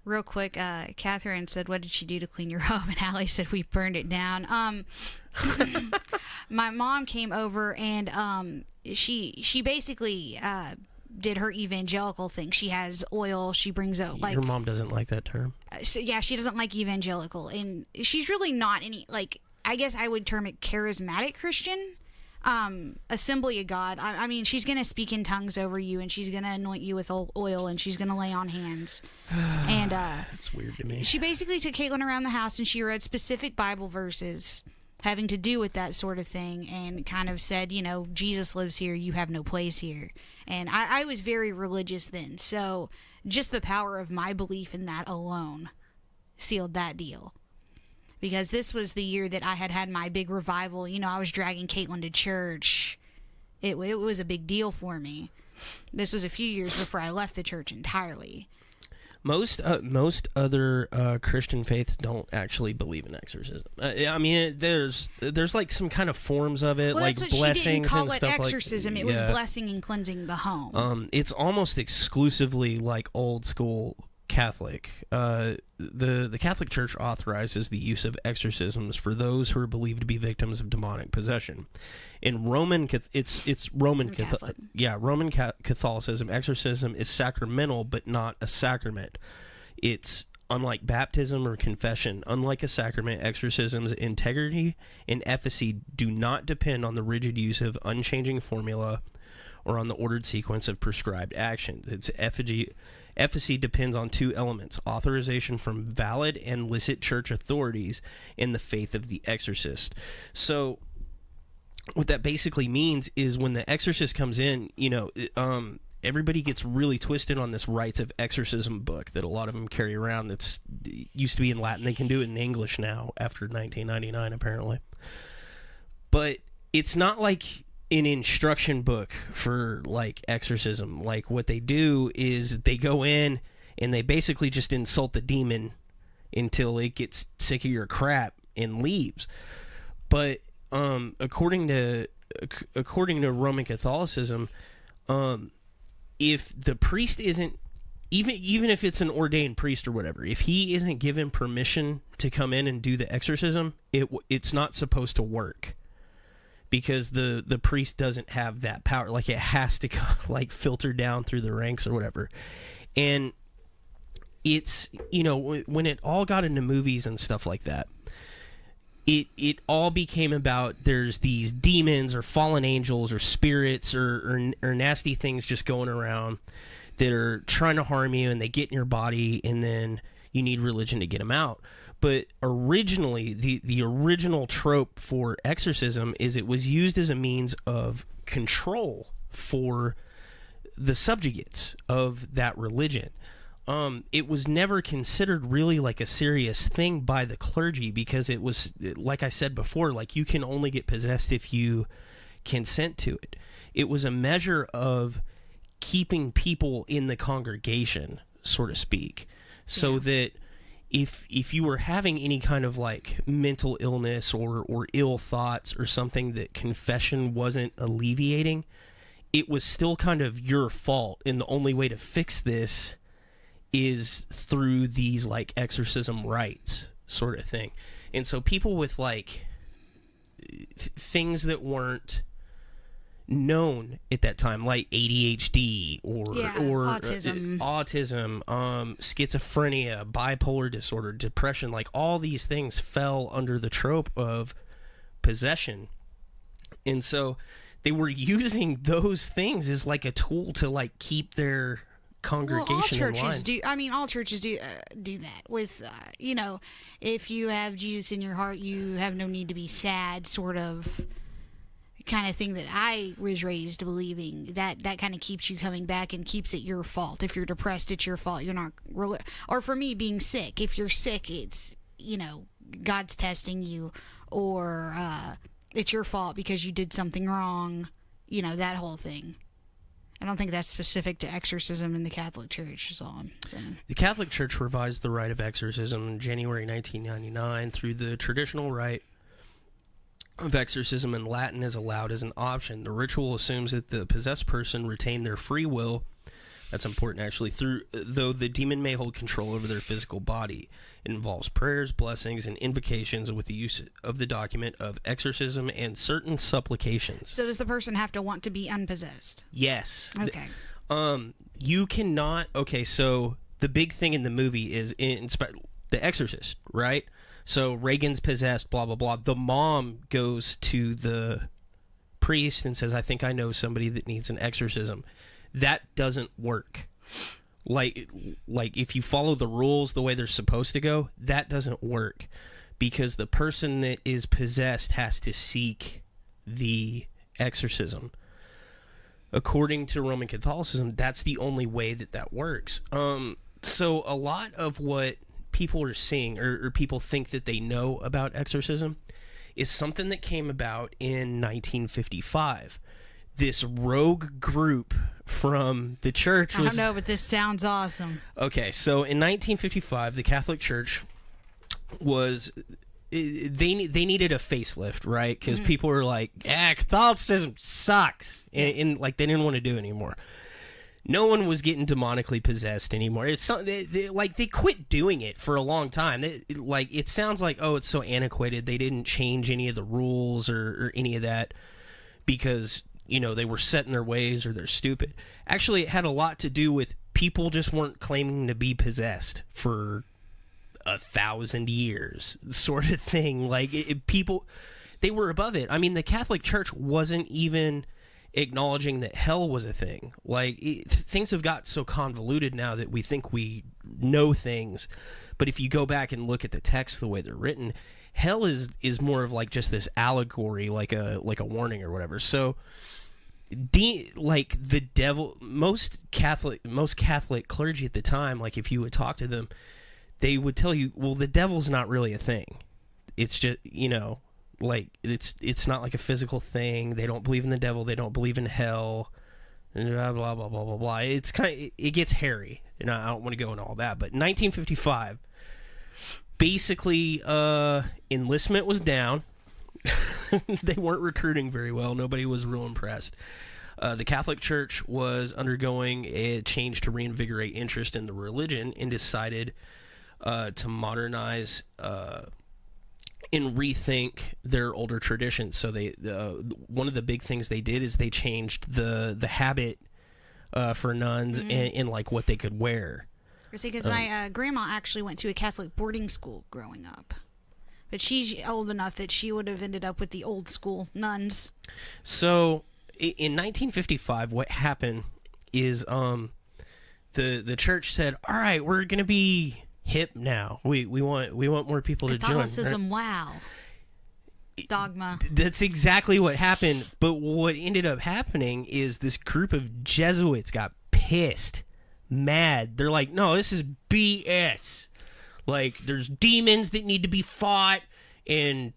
Real quick, Catherine said, what did she do to clean your home? And Allie said, we burned it down. My mom came over and she basically did her evangelical thing. She has oil. She brings out your mom doesn't like that term. So yeah, she doesn't like evangelical, and she's really not any I guess I would term it charismatic Christian. Assembly of God. I mean, she's going to speak in tongues over you, and she's going to anoint you with oil, and she's going to lay on hands. And that's weird to me. She basically took Caitlin around the house, and she read specific Bible verses having to do with that sort of thing, and kind of said, Jesus lives here, you have no place here. And I was very religious then, so just the power of my belief in that alone sealed that deal. Because this was the year that I had my big revival. I was dragging Caitlin to church. It was a big deal for me. This was a few years before I left the church entirely. Most other Christian faiths don't actually believe in exorcism. I mean, there's some kind of forms of it, blessings she didn't call it stuff exorcism. It was blessing and cleansing the home. It's almost exclusively old school Catholic. The Catholic Church authorizes the use of exorcisms for those who are believed to be victims of demonic possession. In Roman Roman Catholicism, exorcism is sacramental but not a sacrament. It's unlike baptism or confession. Unlike a sacrament, exorcism's integrity and efficacy do not depend on the rigid use of unchanging formula or on the ordered sequence of prescribed actions. Its efficacy depends on two elements: authorization from valid and licit church authorities and the faith of the exorcist. So what that basically means is when the exorcist comes in, everybody gets really twisted on this rites of exorcism book that a lot of them carry around that's used to be in Latin. They can do it in English now after 1999 apparently. But it's not like an instruction book for exorcism. What they do is they go in and they basically just insult the demon until it gets sick of your crap and leaves. But according to Roman Catholicism, if the priest isn't even if it's an ordained priest or whatever, if he isn't given permission to come in and do the exorcism, it's not supposed to work. because the priest doesn't have that power. Like, it has to like filter down through the ranks or whatever. And it's, when it all got into movies and stuff like that, it all became about there's these demons or fallen angels or spirits or nasty things just going around that are trying to harm you, and they get in your body, and then you need religion to get them out. But originally, the original trope for exorcism is it was used as a means of control for the subjugates of that religion. It was never considered really like a serious thing by the clergy, because it was, like I said before, like, you can only get possessed if you consent to it. It was a measure of keeping people in the congregation, so to speak, so that if you were having any kind of like mental illness or ill thoughts or something that confession wasn't alleviating, it was still kind of your fault, and the only way to fix this is through these like exorcism rites sort of thing. And so people with like things that weren't known at that time, like ADHD or autism, schizophrenia, bipolar disorder, depression, like all these things fell under the trope of possession. And so they were using those things as like a tool to like keep their congregation all churches in line. all churches do that with if you have Jesus in your heart, you have no need to be sad, sort of kind of thing that I was raised believing. That kind of keeps you coming back and keeps it your fault. If you're depressed, it's your fault. You're not or for me, being sick, if you're sick, it's God's testing you, or it's your fault because you did something wrong, that whole thing. I don't think that's specific to exorcism in the Catholic Church, is all I'm saying. The Catholic Church revised the rite of exorcism in January 1999 through the traditional rite of exorcism in Latin is allowed as an option. The ritual assumes that the possessed person retain their free will. That's important, actually. Though the demon may hold control over their physical body. It involves prayers, blessings, and invocations with the use of the document of exorcism and certain supplications. So does the person have to want to be unpossessed? Yes. Okay. You cannot... Okay, so the big thing in the movie is The Exorcist, right? So Reagan's possessed, blah, blah, blah. The mom goes to the priest and says, I think I know somebody that needs an exorcism. That doesn't work. Like if you follow the rules the way they're supposed to go, that doesn't work, because the person that is possessed has to seek the exorcism. According to Roman Catholicism, that's the only way that works. So a lot of what people are seeing or people think that they know about exorcism is something that came about in 1955. This rogue group from the church was... I don't know, but this sounds awesome. Okay, so in 1955, the Catholic Church was... They needed a facelift, right? Because people were like, Catholicism sucks. And like, they didn't want to do it anymore. No one was getting demonically possessed anymore. It's they quit doing it for a long time. It sounds like, oh, it's so antiquated. They didn't change any of the rules or any of that because, they were set in their ways or they're stupid. Actually, it had a lot to do with people just weren't claiming to be possessed for 1,000 years, sort of thing. Like, people, they were above it. I mean, the Catholic Church wasn't even acknowledging that hell was a thing. Like, things have got so convoluted now that we think we know things, but if you go back and look at the text the way they're written, hell is more of like just this allegory, like a warning or whatever. So like the devil, most Catholic clergy at the time, like if you would talk to them, they would tell you, well, the devil's not really a thing. It's just, like it's not like a physical thing. They don't believe in the devil. They don't believe in hell. And blah blah blah blah blah blah. It's it gets hairy, and I don't want to go into all that. But 1955, basically, enlistment was down. They weren't recruiting very well. Nobody was real impressed. The Catholic Church was undergoing a change to reinvigorate interest in the religion and decided to modernize and rethink their older traditions. So they one of the big things they did is they changed the habit for nuns and like what they could wear. See, because my grandma actually went to a Catholic boarding school growing up. But she's old enough that she would have ended up with the old school nuns. So in 1955, what happened is the church said, "All right, we're going to be hip now. We want more people to join." Catholicism, wow. Dogma. That's exactly what happened. But what ended up happening is this group of Jesuits got pissed, mad. They're like, "No, this is BS. Like, there's demons that need to be fought and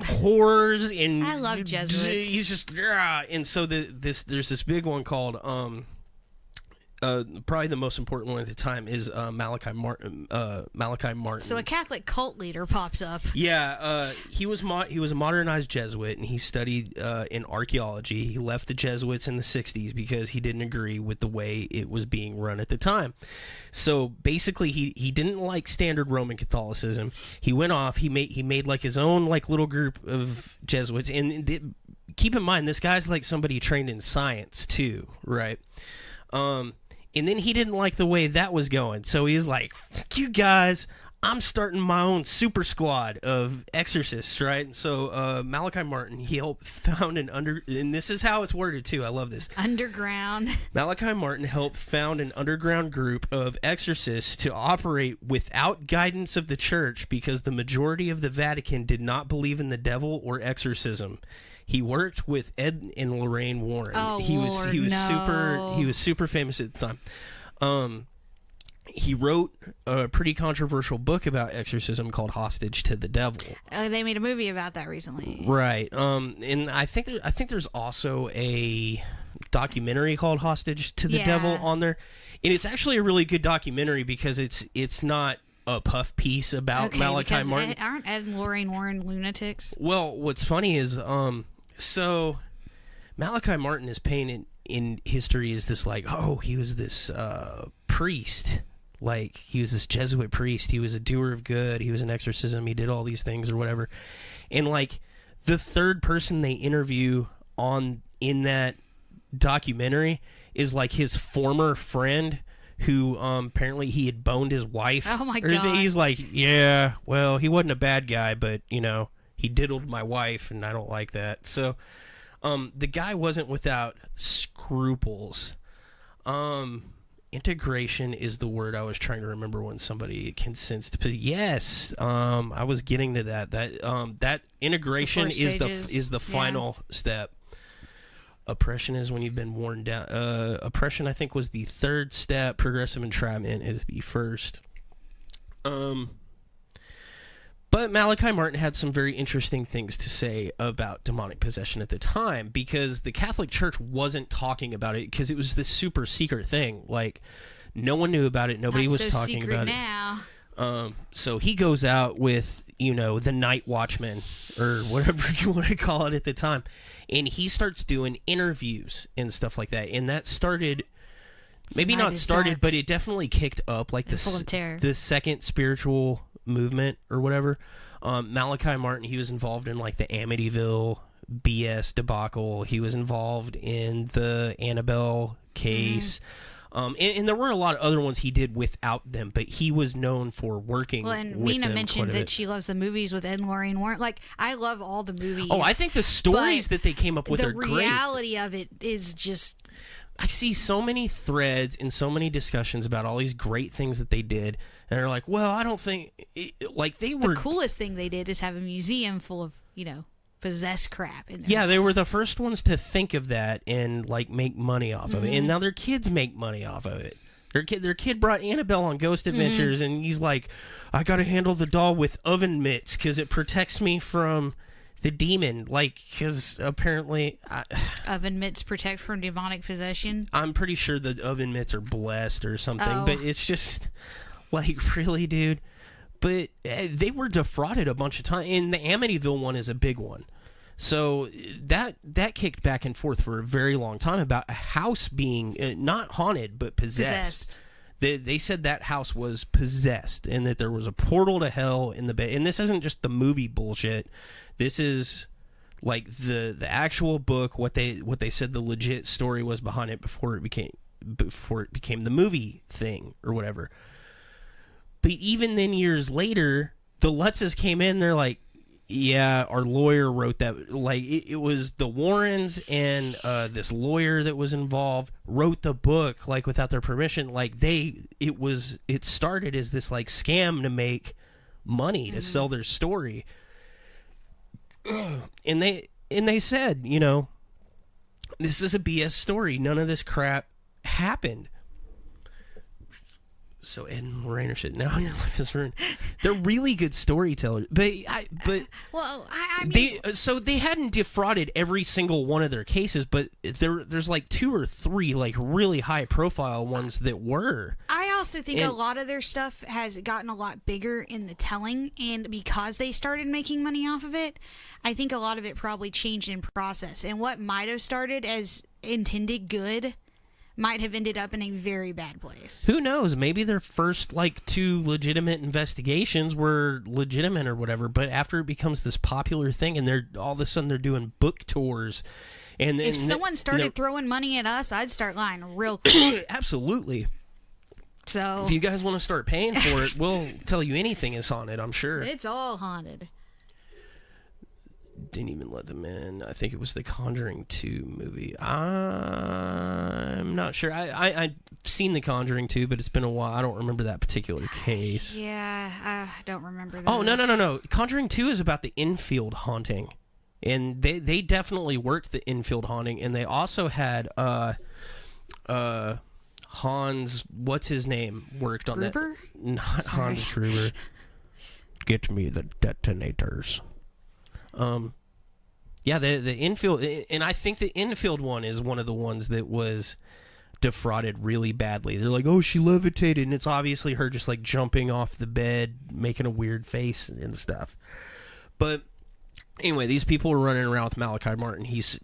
horrors and I love Jesuits." He's just and so there's this big one called probably the most important one at the time is Malachi Martin. So a Catholic cult leader pops up. Yeah, he was a modernized Jesuit, and he studied in archaeology. He left the Jesuits in the 60s because he didn't agree with the way it was being run at the time. So basically, he didn't like standard Roman Catholicism. He went off. He made like his own like little group of Jesuits. And keep in mind, this guy's like somebody trained in science too, right? And then he didn't like the way that was going. So he's like, "Fuck you guys, I'm starting my own super squad of exorcists," right? And so Malachi Martin, he helped found and this is how it's worded too, I love this. Underground. Malachi Martin helped found an underground group of exorcists to operate without guidance of the church because the majority of the Vatican did not believe in the devil or exorcism. He worked with Ed and Lorraine Warren. Oh, he was super famous at the time. He wrote a pretty controversial book about exorcism called Hostage to the Devil. They made a movie about that recently. Right. And I think there's also a documentary called Hostage to the Devil on there. And it's actually a really good documentary because it's not a puff piece about Malachi Martin. Aren't Ed and Lorraine Warren lunatics? Well, what's funny is so Malachi Martin is painted in history as this like, oh, he was this priest. Like, he was this Jesuit priest. He was a doer of good. He was an exorcism. He did all these things or whatever. And, like, the third person they interview in that documentary is, like, his former friend who apparently he had boned his wife. Oh, my God. He's like, "Yeah, well, he wasn't a bad guy, but, you know, he diddled my wife, and I don't like that." So the guy wasn't without scruples. Integration is the word I was trying to remember when somebody consents to. Yes, I was getting to that. That integration is the final step. Oppression is when you've been worn down. Oppression, I think, was the third step. Progressive entrapment is the first. But Malachi Martin had some very interesting things to say about demonic possession at the time because the Catholic Church wasn't talking about it because it was this super secret thing. Like, no one knew about it. Nobody was talking about now. it. So he goes out with, you know, the Night Watchman or whatever you want to call it at the time. And he starts doing interviews and stuff like that. And that started... Maybe not started, but it definitely kicked up like the second spiritual movement or whatever. Malachi Martin, he was involved in like the Amityville BS debacle. He was involved in the Annabelle case. And there were a lot of other ones he did without them, but he was known for working with them. Well, and Mina mentioned that she loves the movies with Ed and Lorraine Warren. Like, I love all the movies. Oh, I think the stories that they came up with are great. The reality of it is just... I see so many threads and so many discussions about all these great things that they did, and they're like, well, I don't think... they were... The coolest thing they did is have a museum full of, you know, possessed crap in there. Yeah, they were the first ones to think of that and, like, make money off of it. And now their kids make money off of it. Their kid brought Annabelle on Ghost Adventures, and he's like, I gotta handle the doll with oven mitts because it protects me from... the demon, like, because apparently... oven mitts protect from demonic possession? I'm pretty sure the oven mitts are blessed or something, but it's just, like, really, dude? But they were defrauded a bunch of times, and the Amityville one is a big one. So that kicked back and forth for a very long time about a house being not haunted, but possessed. They said that house was possessed and that there was a portal to hell in the bay. And this isn't just the movie bullshit. This is like the actual book. What they said the legit story was behind it before it became the movie thing or whatever. But even then, years later, the Lutzes came in. They're like, yeah, our lawyer wrote that. Like, it was the Warrens and this lawyer that was involved wrote the book, like, without their permission. Like, it started as this, like, scam to make money, to sell their story. And they said, you know, this is a BS story. None of this crap happened. So Ed and Lorraine are shit. Now your life is ruined. They're really good storytellers, but I mean, they hadn't defrauded every single one of their cases, but there's like 2 or 3 like really high profile ones that were. I also think a lot of their stuff has gotten a lot bigger in the telling, and because they started making money off of it, I think a lot of it probably changed in process, and what might have started as intended good might have ended up in a very bad place. Who knows? Maybe their first like 2 legitimate investigations were legitimate or whatever, but after it becomes this popular thing, and they're all of a sudden they're doing book tours, and if someone started throwing money at us, I'd start lying real quick. Absolutely. So if you guys want to start paying for it, we'll tell you anything is on it. I'm sure it's all haunted. Didn't even let them in. I think it was the Conjuring 2 movie. I'm not sure. I've seen the Conjuring 2, but it's been a while. I don't remember that particular case. Yeah, I don't remember that. Oh, no. Conjuring 2 is about the infield haunting. And they definitely worked the infield haunting. And they also had Hans, what's his name, worked on Gruber? that. Not Sorry. Hans Gruber. Get me the detonators. Yeah, the infield, and I think the infield one is one of the ones that was defrauded really badly. They're like, oh, she levitated, and it's obviously her just like jumping off the bed, making a weird face and stuff. But anyway, these people were running around with Malachi Martin. He's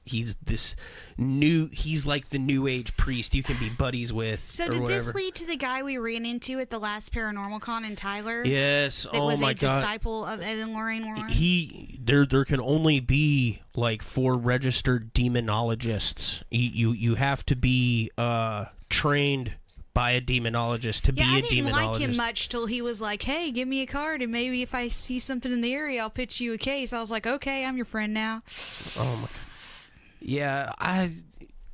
like the new age priest you can be buddies with. So did this lead to the guy we ran into at the last Paranormal Con in Tyler? Yes. That was a disciple of Ed and Lorraine Warren? There can only be like 4 registered demonologists. You have to be trained by a demonologist to be a demonologist. I didn't like him much till he was like, hey, give me a card, and maybe if I see something in the area, I'll pitch you a case. I was like, okay, I'm your friend now. Oh, my God. Yeah,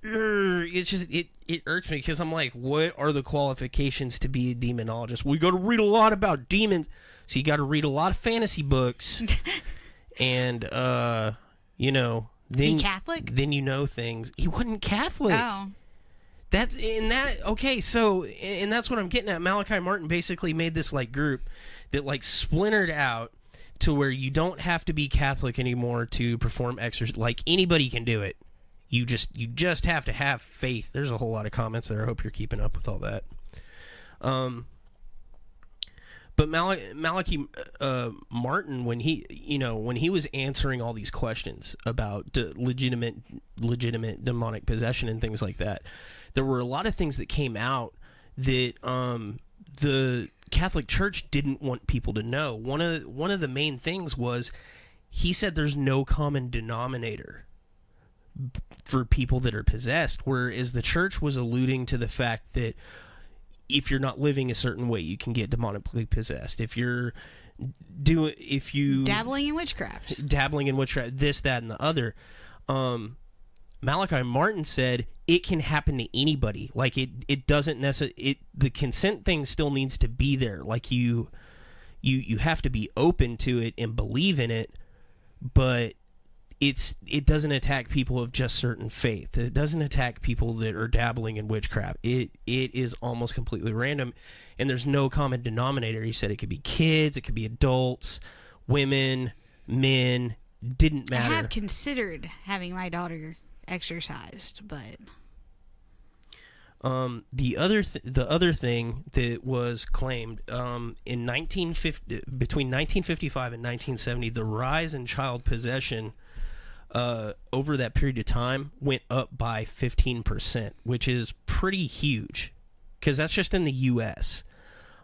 it irks me because I'm like, what are the qualifications to be a demonologist? We got to read a lot about demons, so you got to read a lot of fantasy books, and you know, then be Catholic. Then you know things. He wasn't Catholic. Oh. That's okay. So, and that's what I'm getting at. Malachi Martin basically made this like group that like splintered out to where you don't have to be Catholic anymore to perform exorcism. Like anybody can do it. You just have to have faith. There's a whole lot of comments there. I hope you're keeping up with all that. But Malachi Martin, when he was answering all these questions about legitimate demonic possession and things like that, there were a lot of things that came out that the Catholic Church didn't want people to know. One of the main things was he said there's no common denominator for people that are possessed, whereas the church was alluding to the fact that if you're not living a certain way, you can get demonically possessed. If you dabbling in witchcraft, this, that, and the other. Malachi Martin said it can happen to anybody. Like it doesn't necessarily. The consent thing still needs to be there. Like you have to be open to it and believe in it, but it doesn't attack people of just certain faith. It doesn't attack people that are dabbling in witchcraft. It is almost completely random, and there's no common denominator. He said it could be kids, it could be adults, women, men. Didn't matter. I have considered having my daughter exercised, but the other thing that was claimed in 1950, between 1955 and 1970, the rise in child possession over that period of time went up by 15%, which is pretty huge. because that's just in the U.S.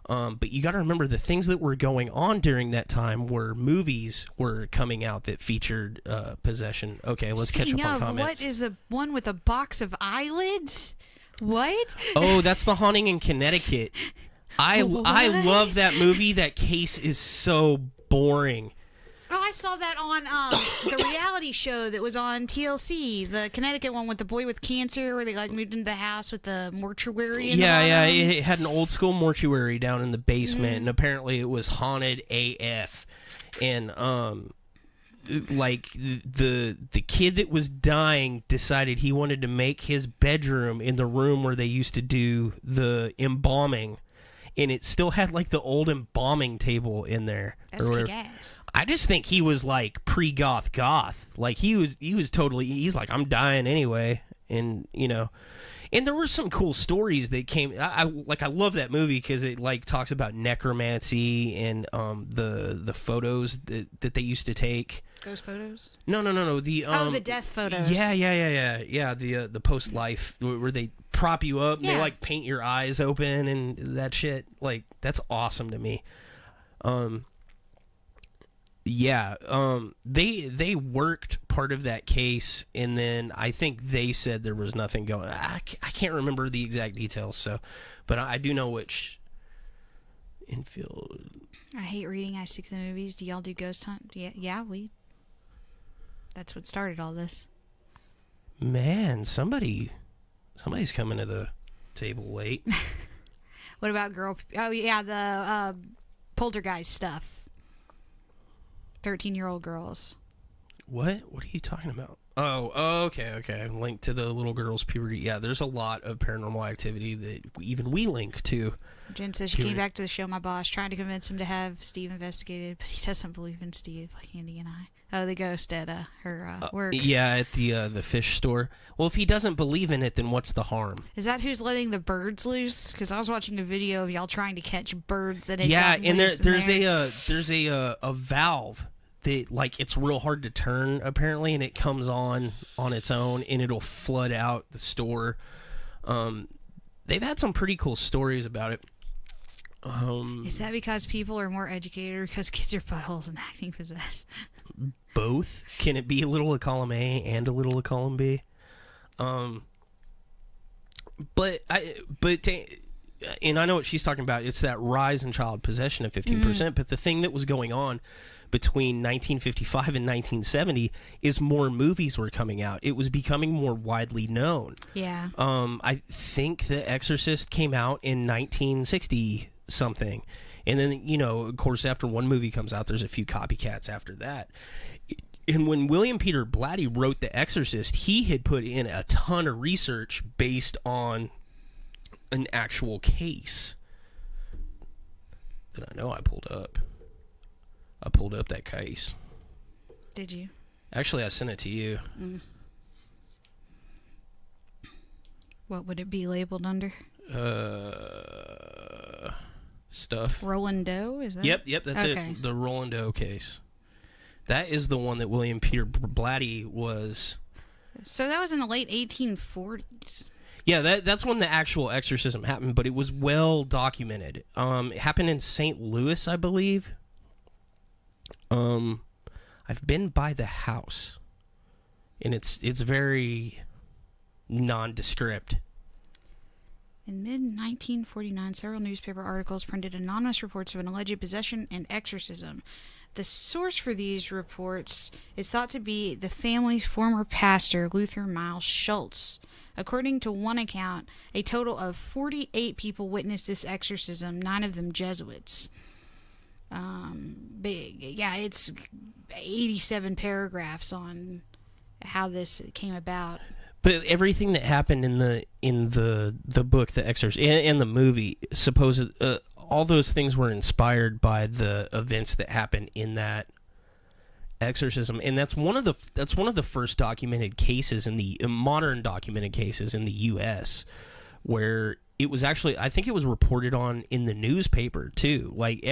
But you got to remember the things that were going on during that time were movies were coming out that featured possession. Okay, let's catch up on comments. What is the one with a box of eyelids? What? Oh, that's The Haunting in Connecticut. I love that movie. That case is so boring. Oh, I saw that on the reality show that was on TLC, the Connecticut one with the boy with cancer, where they like moved into the house with the mortuary. Yeah, it had an old school mortuary down in the basement, and apparently it was haunted AF. And like the kid that was dying decided he wanted to make his bedroom in the room where they used to do the embalming. And it still had like the old embalming table in there. That's kick-ass. I just think he was like pre-goth. Like he was totally. He's like, I'm dying anyway, and you know. And there were some cool stories that came. I love that movie because it like talks about necromancy and the photos that they used to take. Ghost photos? No. The death photos. Yeah. The post life where they prop you up and they like paint your eyes open and that shit. Like that's awesome to me. They worked part of that case, and then I think they said there was nothing going. I can't remember the exact details, so, but I do know which infield. I hate reading. I stick to the movies. Do y'all do ghost hunt? Yeah, we. That's what started all this. Man, somebody's coming to the table late. What about girl? Oh yeah, the poltergeist stuff. 13-year-old girls. What are you talking about? Oh, okay. Linked to the little girl's puberty. Yeah, there's a lot of paranormal activity that even we link to. Jen says she came back to the show, my boss, trying to convince him to have Steve investigated, but he doesn't believe in Steve like Andy and I. Oh, the ghost at her work. Yeah, at the fish store. Well, if he doesn't believe in it, then what's the harm? Is that who's letting the birds loose? Because I was watching a video of y'all trying to catch birds that had and gotten loose there's a valve that like it's real hard to turn apparently, and it comes on its own, and it'll flood out the store. They've had some pretty cool stories about it. Is that because people are more educated, or because kids are buttholes and acting possessed? Both. Can it be a little of column A and a little of column B? And I know what she's talking about. It's that rise in child possession of 15%. But the thing that was going on between 1955 and 1970 is more movies were coming out. It was becoming more widely known. Yeah. I think The Exorcist came out in 1960 something, and then of course after one movie comes out, there's a few copycats after that. And when William Peter Blatty wrote The Exorcist, he had put in a ton of research based on an actual case that I know I pulled up. I pulled up that case. Did you? Actually, I sent it to you. What would it be labeled under? Stuff. Roland Doe? Is that? Yep, that's it. The Roland Doe case. That is the one that William Peter Blatty was. So that was in the late 1840s. Yeah, that's when the actual exorcism happened, but it was well documented. It happened in St. Louis, I believe. I've been by the house, and it's very nondescript. In mid-1949, several newspaper articles printed anonymous reports of an alleged possession and exorcism. The source for these reports is thought to be the family's former pastor, Luther Miles Schultz. According to one account, a total of 48 people witnessed this exorcism, 9 of them Jesuits. Big. Yeah, it's 87 paragraphs on how this came about. But everything that happened in the book, The Exorcist, and the movie, all those things were inspired by the events that happened in that exorcism, and that's one of the first documented cases in the modern documented cases in the U.S. where it was actually, I think it was reported on in the newspaper too. Like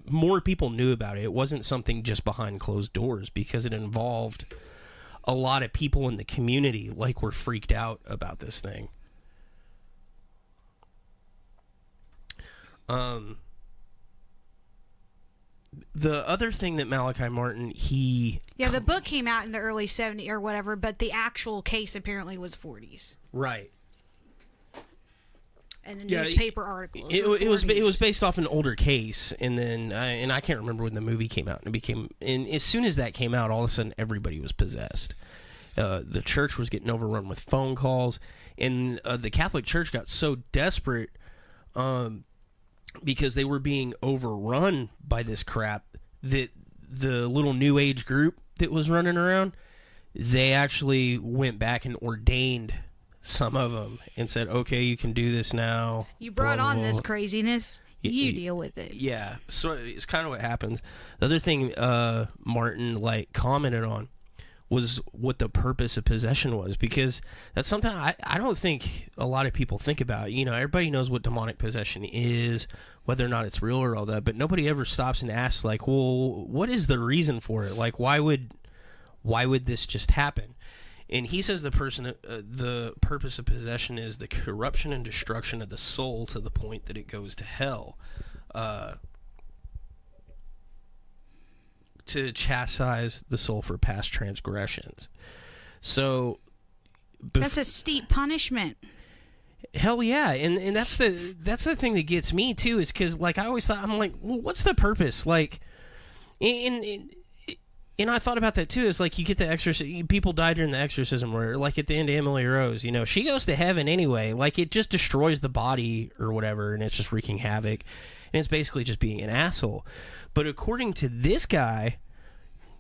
more people knew about it. It wasn't something just behind closed doors because it involved a lot of people in the community were freaked out about this thing. The other thing that Malachi Martin, the book came out in the early 70s or whatever, but the actual case apparently was 40s. Right. And the newspaper articles. It was based off an older case, and then and I can't remember when the movie came out. And as soon as that came out, all of a sudden everybody was possessed. The church was getting overrun with phone calls, and the Catholic Church got so desperate because they were being overrun by this crap that the little New Age group that was running around, they actually went back and ordained some of them and said, okay, you can do this now. You brought blah, blah, on blah. This craziness. You deal with it. Yeah, so it's kind of what happens. The other thing Martin commented on was what the purpose of possession was, because that's something I don't think a lot of people think about. You know, everybody knows what demonic possession is, whether or not it's real or all that, but nobody ever stops and asks, well, what is the reason for it? Why would this just happen? And he says the purpose of possession is the corruption and destruction of the soul to the point that it goes to hell. To chastise the soul for past transgressions. So that's a steep punishment. Hell yeah, and that's the thing that gets me too, is because I always thought, I'm like, well, what's the purpose? And I thought about that too. It's you get the exorcism. People died during the exorcism, where at the end of Emily Rose, she goes to heaven anyway. It just destroys the body or whatever, and it's just wreaking havoc. And it's basically just being an asshole. But according to this guy,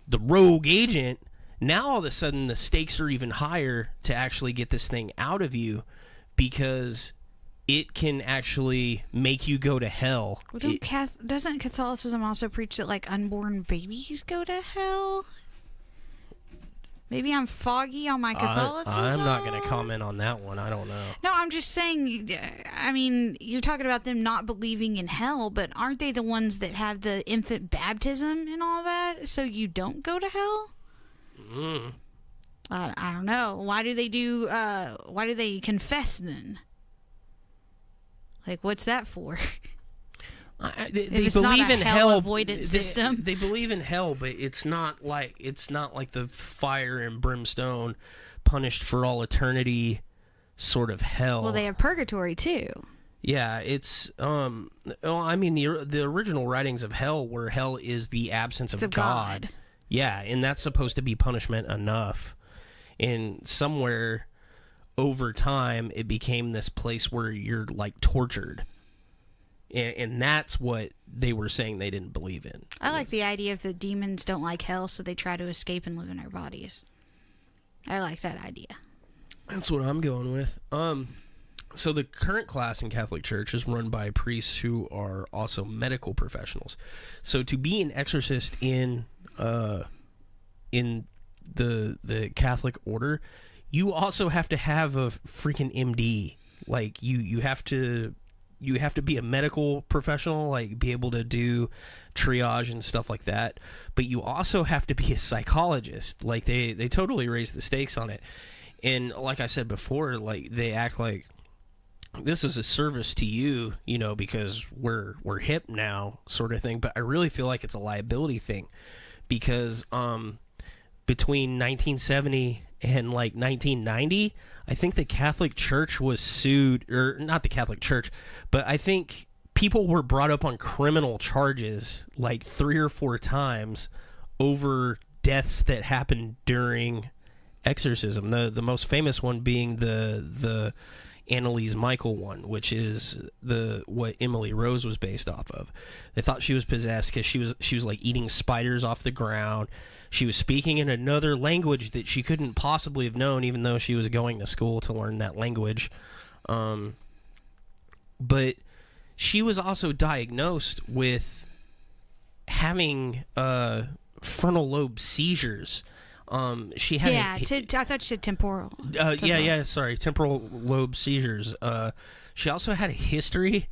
the rogue agent, now all of a sudden the stakes are even higher to actually get this thing out of you, because it can actually make you go to hell. Well, doesn't Catholicism also preach that unborn babies go to hell? Maybe I'm foggy on my Catholicism. I'm not going to comment on that one. I don't know. No, I'm just saying, I mean, you're talking about them not believing in hell, but aren't they the ones that have the infant baptism and all that, so you don't go to hell? I don't know. Why do they confess then? What's that for? They believe in hell avoidance system. They believe in hell, but it's not like the fire and brimstone, punished for all eternity sort of hell. Well, they have purgatory too. Yeah, it's the original writings of hell, where hell is the absence of God. Yeah, and that's supposed to be punishment enough. And somewhere over time, it became this place where you're tortured. And that's what they were saying they didn't believe in. I like the idea of the demons don't like hell, so they try to escape and live in our bodies. I like that idea. That's what I'm going with. So the current class in Catholic Church is run by priests who are also medical professionals. So to be an exorcist in the Catholic order, you also have to have a freaking MD. You have to be a medical professional, be able to do triage and stuff like that. But you also have to be a psychologist. They totally raise the stakes on it. And like I said before, they act like this is a service to you, because we're hip now, sort of thing. But I really feel like it's a liability thing, because between 1970 and 1990, I think the Catholic Church was sued, or not the Catholic Church, but I think people were brought up on criminal charges 3 or 4 times over deaths that happened during exorcism. The most famous one being the Annalise Michael one, which is what Emily Rose was based off of. They thought she was possessed because she was eating spiders off the ground. She was speaking in another language that she couldn't possibly have known, even though she was going to school to learn that language. But she was also diagnosed with having frontal lobe seizures. She had I thought you said temporal. Temporal lobe seizures. She also had a history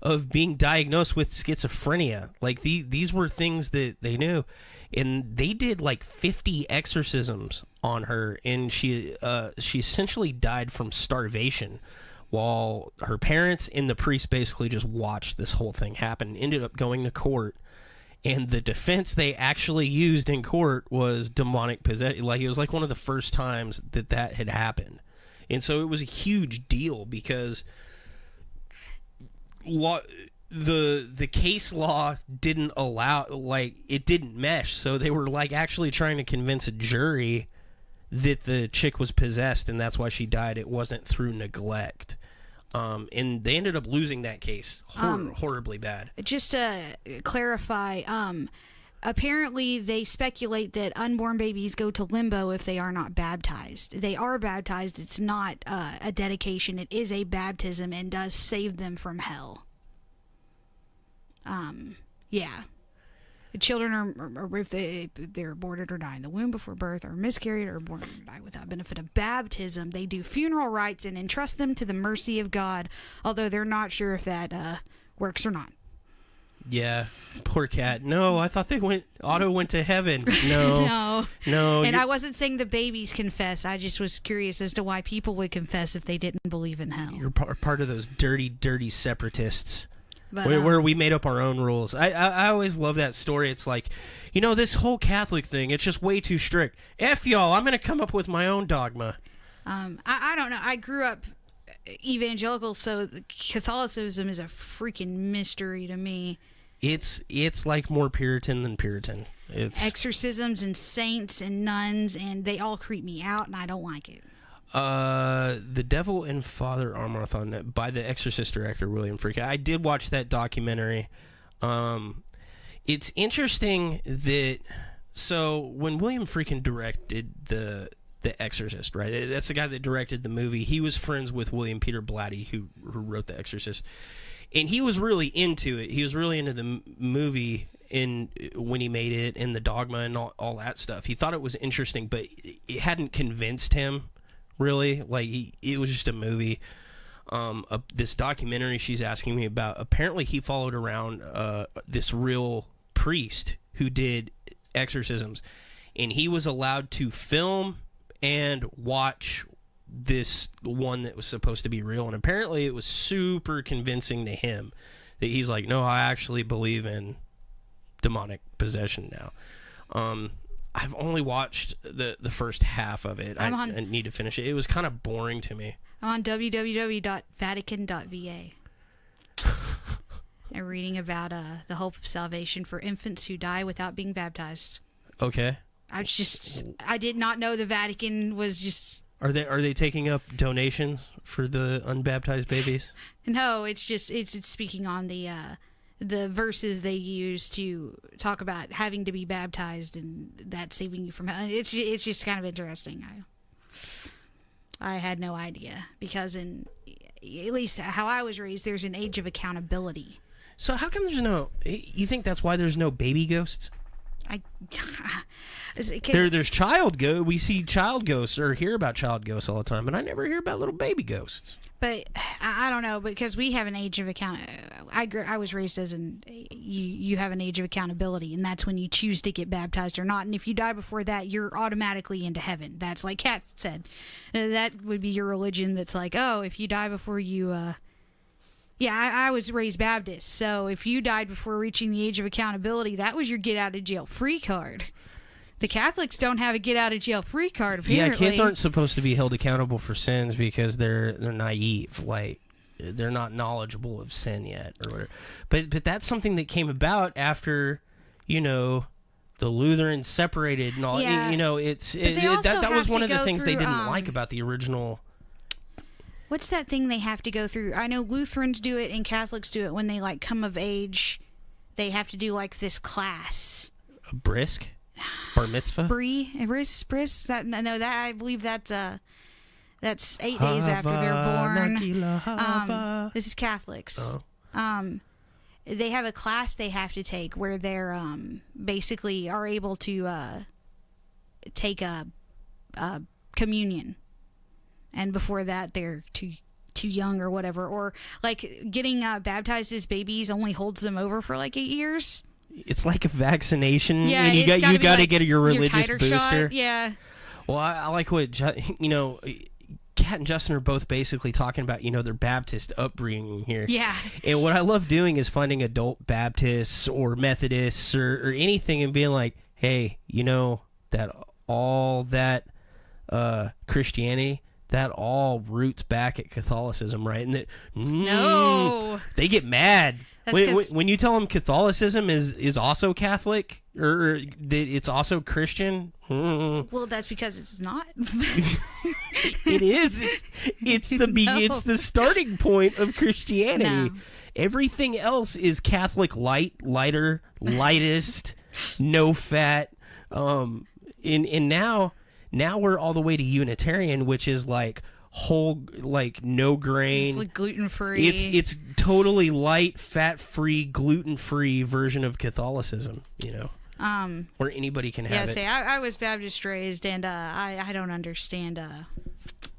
of being diagnosed with schizophrenia. These were things that they knew, and they did 50 exorcisms on her, and she essentially died from starvation while her parents and the priest basically just watched this whole thing happen and ended up going to court. And the defense they actually used in court was demonic possession. Like, it was like one of the first times that had happened. And so it was a huge deal because the case law didn't allow, like, it didn't mesh. So they were like actually trying to convince a jury that the chick was possessed and that's why she died. It wasn't through neglect. And they ended up losing that case horribly bad. Just to clarify, apparently they speculate that unborn babies go to limbo if they are not baptized. They are baptized. It's not a dedication. It is a baptism and does save them from hell. Yeah. Children are if they're aborted or die in the womb before birth, or miscarried, or born or die without benefit of baptism, they do funeral rites and entrust them to the mercy of God, although they're not sure if that works or not. Yeah, poor cat. No, I thought Otto went to heaven. No. No. And I wasn't saying the babies confess. I just was curious as to why people would confess if they didn't believe in hell. You're part of those dirty separatists. But, where we made up our own rules. I always love that story. It's like, this whole Catholic thing, it's just way too strict. F y'all, I'm going to come up with my own dogma. I don't know. I grew up evangelical, so Catholicism is a freaking mystery to me. It's like more Puritan than Puritan. It's exorcisms and saints and nuns, and they all creep me out, and I don't like it. The Devil and Father Amorth by the Exorcist director William Friedkin. I did watch that documentary. It's interesting that when William Friedkin directed the Exorcist, right? That's the guy that directed the movie. He was friends with William Peter Blatty, who wrote the Exorcist, and he was really into it. He was really into the movie when he made it, and the dogma and all that stuff. He thought it was interesting, but it hadn't convinced him. Really, like it was just a movie. This documentary she's asking me about. Apparently, he followed around this real priest who did exorcisms, and he was allowed to film and watch this one that was supposed to be real. And apparently, it was super convincing to him that he's like, no, I actually believe in demonic possession now. I've only watched the first half of it. I need to finish it. It was kind of boring to me. I'm on www.vatican.va. I'm reading about the hope of salvation for infants who die without being baptized. Okay. I did not know the Vatican was just... Are they taking up donations for the unbaptized babies? No, it's speaking on the verses they use to talk about having to be baptized and that saving you from hell. It's just kind of interesting. I had no idea, because at least how I was raised, there's an age of accountability. So how come you think that's why there's no baby ghosts? There's child ghosts. We see child ghosts or hear about child ghosts all the time, but I never hear about little baby ghosts. But I don't know, because we have an age of I was raised as you have an age of accountability, and that's when you choose to get baptized or not. And if you die before that, you're automatically into heaven. That's like Kat said. That would be your religion. That's like, oh, if you die before you. I was raised Baptist, so if you died before reaching the age of accountability, that was your get out of jail free card. The Catholics don't have a get out of jail free card, apparently. Yeah, kids aren't supposed to be held accountable for sins because they're naive. Like, they're not knowledgeable of sin yet or whatever. But that's something that came about after, the Lutherans separated and all. Yeah. That was one of the things they didn't like about the original. What's that thing they have to go through? I know Lutherans do it and Catholics do it when they come of age. They have to do this class. A brisk? Bar mitzvah? Bris? That I believe that's 8 days after they're born. This is Catholics. Oh. They have a class they have to take where they're basically are able to take a communion, and before that they're too young or whatever, or getting baptized as babies only holds them over for 8 years. It's like a vaccination, yeah, and you got to get your religious booster. Shot. Yeah. Well, I like what Kat and Justin are both basically talking about, their Baptist upbringing here. Yeah. And what I love doing is finding adult Baptists or Methodists or anything and being like, hey, that all that Christianity, that all roots back at Catholicism, right? And that No. they get mad That's when you tell them Catholicism is also Catholic or that it's also Christian. Well, that's because it's not. It is. It's it's the starting point of Christianity. No. Everything else is Catholic lighter, lightest, no fat. And now we're all the way to Unitarian, which is like whole, like no grain. It's like gluten free. It's totally light, fat free, gluten free version of Catholicism. Where anybody can have it. I was Baptist raised, and I don't understand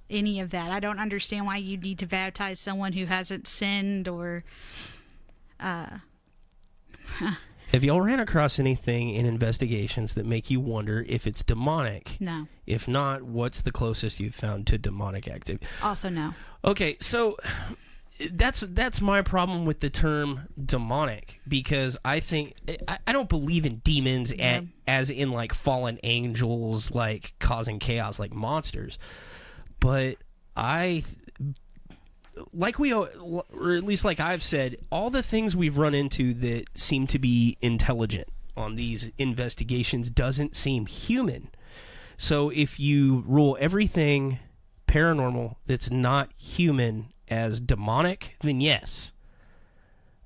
any of that. I don't understand why you need to baptize someone who hasn't sinned or. Have y'all ran across anything in investigations that make you wonder if it's demonic? No. If not, what's the closest you've found to demonic activity? Also, no. Okay, so that's my problem with the term demonic, because I think I don't believe in demons as in like fallen angels, like causing chaos, like monsters. But like or at least like I've said, all the things we've run into that seem to be intelligent on these investigations doesn't seem human. So if you rule everything paranormal that's not human as demonic, then yes.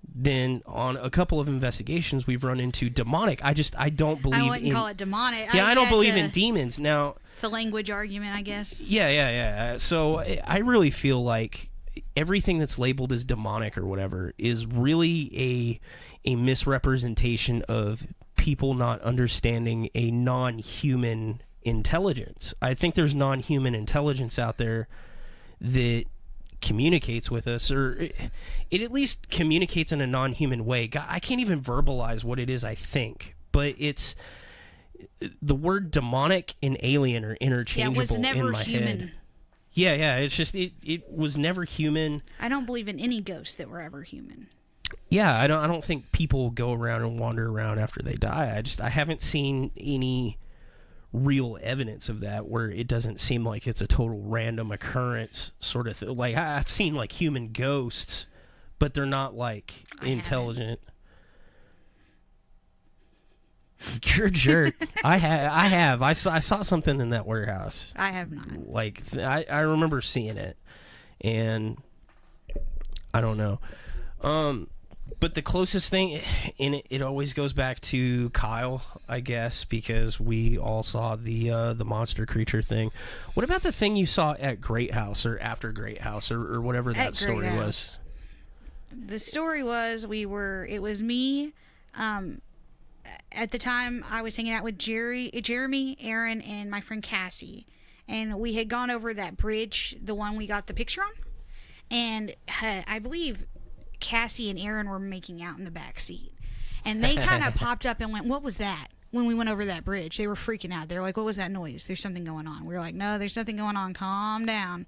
Then on a couple of investigations we've run into demonic. I don't believe I wouldn't call it demonic. Yeah, I don't believe in demons. Now, it's a language argument, I guess. Yeah. So I really feel like everything that's labeled as demonic or whatever is really a misrepresentation of people not understanding a non-human intelligence. I think there's non-human intelligence out there that communicates with us, or it at least communicates in a non-human way. I can't even verbalize what it is I think, but it's the word demonic and alien are interchangeable it was never in my human. head. Yeah, it's just it was never human. I don't believe in any ghosts that were ever human. Yeah, I don't think people go around and wander around after they die. I haven't seen any real evidence of that where it doesn't seem like it's a total random occurrence sort of thing. Like I've seen like human ghosts, but they're not like intelligent. You're a jerk. I have. I saw something in that warehouse. I have not. Like I remember seeing it, and I don't know. But the closest thing, and it always goes back to Kyle, I guess, because we all saw the monster creature thing. What about the thing you saw at Great House or after Great House or whatever that story was? The story was it was me. At the time, I was hanging out with Jeremy, Aaron, and my friend Cassie. And we had gone over that bridge, the one we got the picture on. And I believe Cassie and Aaron were making out in the back seat. And they kind of popped up and went, "What was that?" When we went over that bridge. They were freaking out. They were like, "What was that noise? There's something going on." We were like, "No, there's nothing going on. Calm down."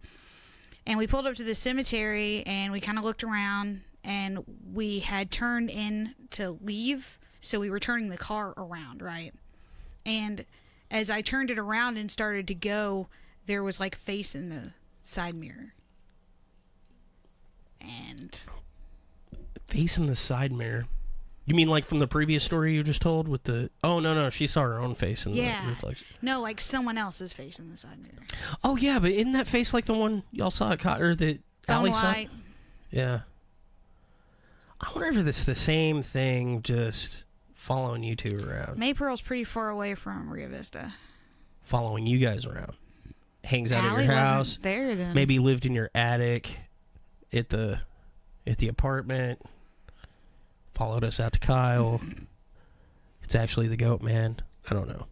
And we pulled up to the cemetery and we kind of looked around, and we had turned in to leave. So we were turning the car around, right? And as I turned it around and started to go, there was like a face in the side mirror. And face in the side mirror? You mean like from the previous story you just told with the... Oh, no, she saw her own face in the reflection. No, like someone else's face in the side mirror. Oh, yeah, but isn't that face like the one y'all saw at Cotter that Allie saw? White. Yeah. I wonder if it's the same thing, just following you two around. Maypearl's pretty far away from Rio Vista. Following you guys around. Hangs out Allie at your house. Wasn't there then. Maybe lived in your attic at the apartment. Followed us out to Kyle. It's actually the goat man. I don't know.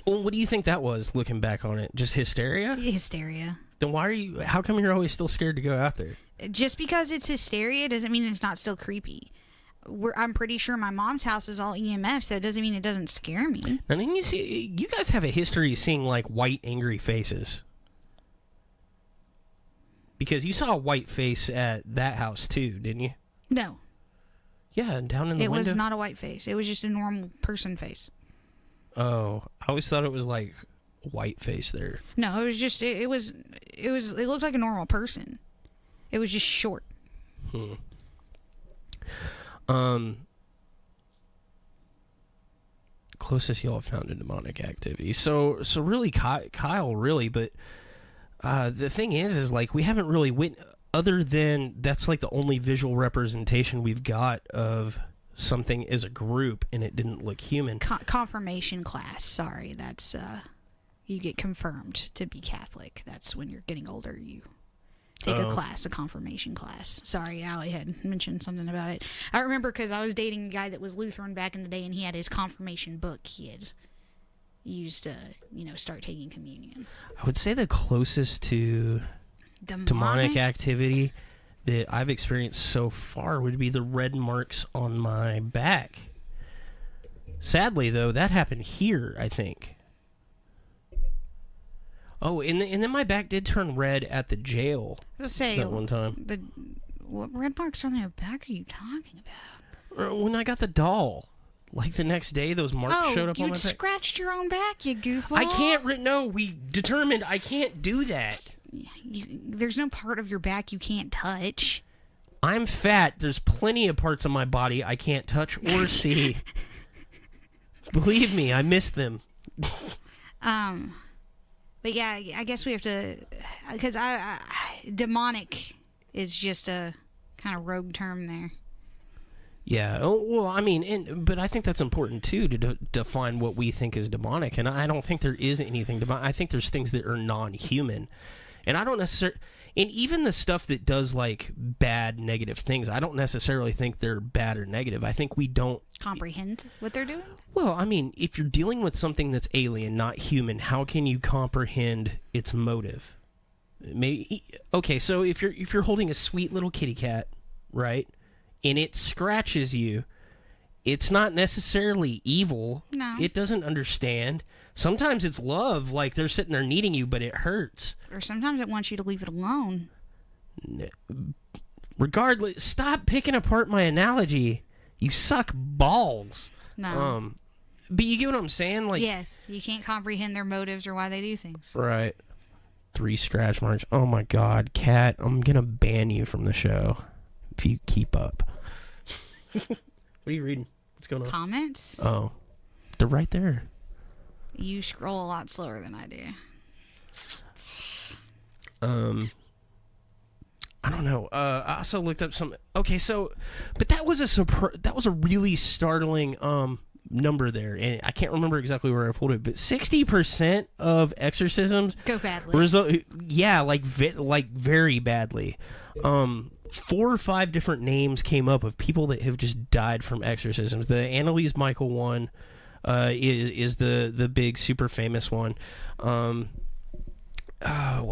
Well, what do you think that was, looking back on it? Just hysteria? Hysteria. Then how come you're always still scared to go out there? Just because it's hysteria doesn't mean it's not still creepy. I'm pretty sure my mom's house is all EMF, so it doesn't mean it doesn't scare me. And then you guys have a history of seeing like white angry faces. Because you saw a white face at that house too, didn't you? No. Yeah, down in the window. It was not a white face. It was just a normal person face. Oh, I always thought it was like a white face there. No, it was just it looked like a normal person. It was just short. Closest y'all have found to demonic activity. So really, Kyle, really, but the thing is like we haven't really other than that's like the only visual representation we've got of something as a group, and it didn't look human. Confirmation class. Sorry, that's you get confirmed to be Catholic. That's when you're getting older. You take a class, a confirmation class. Sorry, Allie had mentioned something about it. I remember because I was dating a guy that was Lutheran back in the day, and he had his confirmation book he had used to, start taking communion. I would say the closest to demonic activity that I've experienced so far would be the red marks on my back. Sadly, though, that happened here, I think. Oh, and then my back did turn red at the jail. Let's say that one time. What red marks on your back are you talking about? When I got the doll, like the next day, those marks showed up on my back. You scratched your own back, you goofball. I can't. No, we determined I can't do that. There's no part of your back you can't touch. I'm fat. There's plenty of parts of my body I can't touch or see. Believe me, I miss them. But yeah, I guess we have to, because demonic is just a kind of rogue term there. Yeah. Oh, well, I mean, but I think that's important too to define what we think is demonic. And I don't think there is anything demonic. I think there's things that are non-human, and I don't necessarily. And even the stuff that does like bad, negative things, I don't necessarily think they're bad or negative. I think we don't comprehend what they're doing. Well, I mean, if you're dealing with something that's alien, not human, how can you comprehend its motive? Maybe okay. So if you're holding a sweet little kitty cat, right, and it scratches you, it's not necessarily evil. No, it doesn't understand. Sometimes it's love, like they're sitting there needing you, but it hurts. Or sometimes it wants you to leave it alone. Regardless, stop picking apart my analogy. You suck balls. No. But you get what I'm saying? Like, yes, you can't comprehend their motives or why they do things. Right. 3 scratch marks. Oh my God, Kat, I'm gonna ban you from the show if you keep up. What are you reading? What's going on? Comments? Oh, they're right there. You scroll a lot slower than I do. I don't know. I also looked up some. Okay, so, but that was a really startling number there, and I can't remember exactly where I pulled it, but 60% of exorcisms go badly. Yeah, like very badly. 4 or 5 different names came up of people that have just died from exorcisms. The Annalise Michael one. Is the big super famous one. What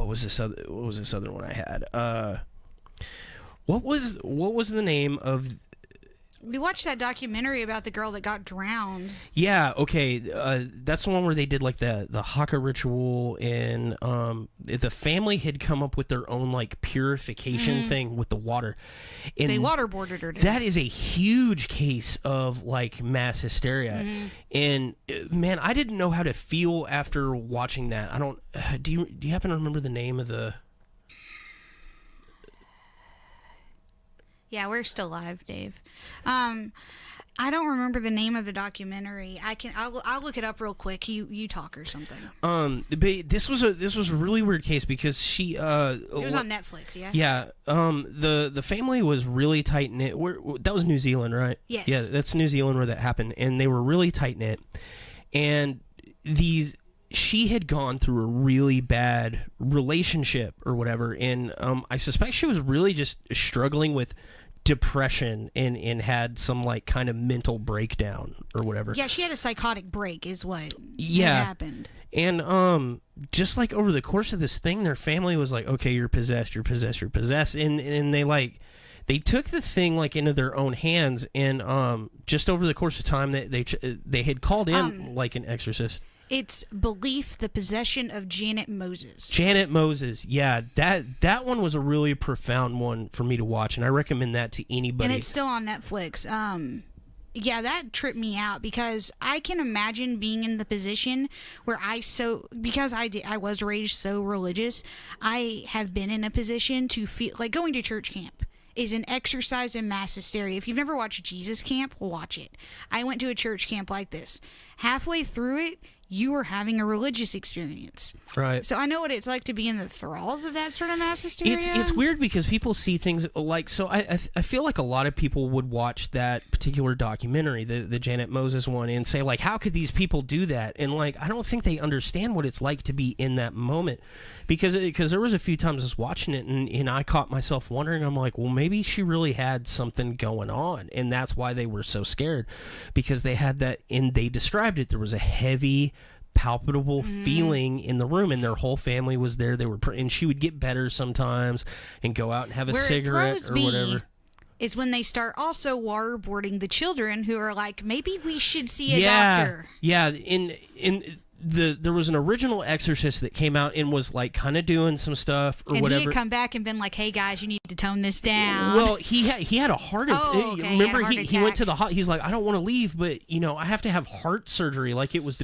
was this other one I had? What was the name of? We watched that documentary about the girl that got drowned. Yeah, okay. That's the one where they did like the Haka ritual, and the family had come up with their own like purification thing with the water. And they waterboarded her. That is a huge case of like mass hysteria. And man, I didn't know how to feel after watching that. I don't. Do you happen to remember the name of the? Yeah, we're still live, Dave. I don't remember the name of the documentary. I'll look it up real quick. You talk or something. But this was a really weird case because she it was on Netflix, yeah. Yeah. The family was really tight knit. That was New Zealand, right? Yes. Yeah, that's New Zealand where that happened, and they were really tight knit. And she had gone through a really bad relationship or whatever, and I suspect she was really just struggling with depression and had some like kind of mental breakdown or whatever. Yeah, she had a psychotic break is what happened. And just like over the course of this thing, their family was like, okay, you're possessed, and they took the thing like into their own hands, and just over the course of time they had called in like an exorcist. It's Belief, the Possession of Janet Moses. Janet Moses, yeah, that one was a really profound one for me to watch, and I recommend that to anybody. And it's still on Netflix. Yeah, that tripped me out because I can imagine being in the position where because I was raised so religious, I have been in a position to feel like going to church camp is an exercise in mass hysteria. If you've never watched Jesus Camp, watch it. I went to a church camp like this. Halfway through it, you were having a religious experience. Right. So I know what it's like to be in the thralls of that sort of mass hysteria. It's weird because people see things like, so I feel like a lot of people would watch that particular documentary, the Janet Moses one, and say like, how could these people do that? And like, I don't think they understand what it's like to be in that moment, because there was a few times I was watching it and I caught myself wondering, I'm like, well, maybe she really had something going on, and that's why they were so scared, because they had that, and they described it, there was a heavy, palpable feeling in the room, and their whole family was there. They were and she would get better sometimes and go out and have a cigarette or whatever. It's when they start also waterboarding the children who are like, maybe we should see a doctor. Yeah, there was an original exorcist that came out and was like kind of doing some stuff or whatever. And he had come back and been like, hey guys, you need to tone this down. Well, he had a heart attack. Oh, okay. Remember, he went to the he's like, I don't want to leave, but I have to have heart surgery. Like it was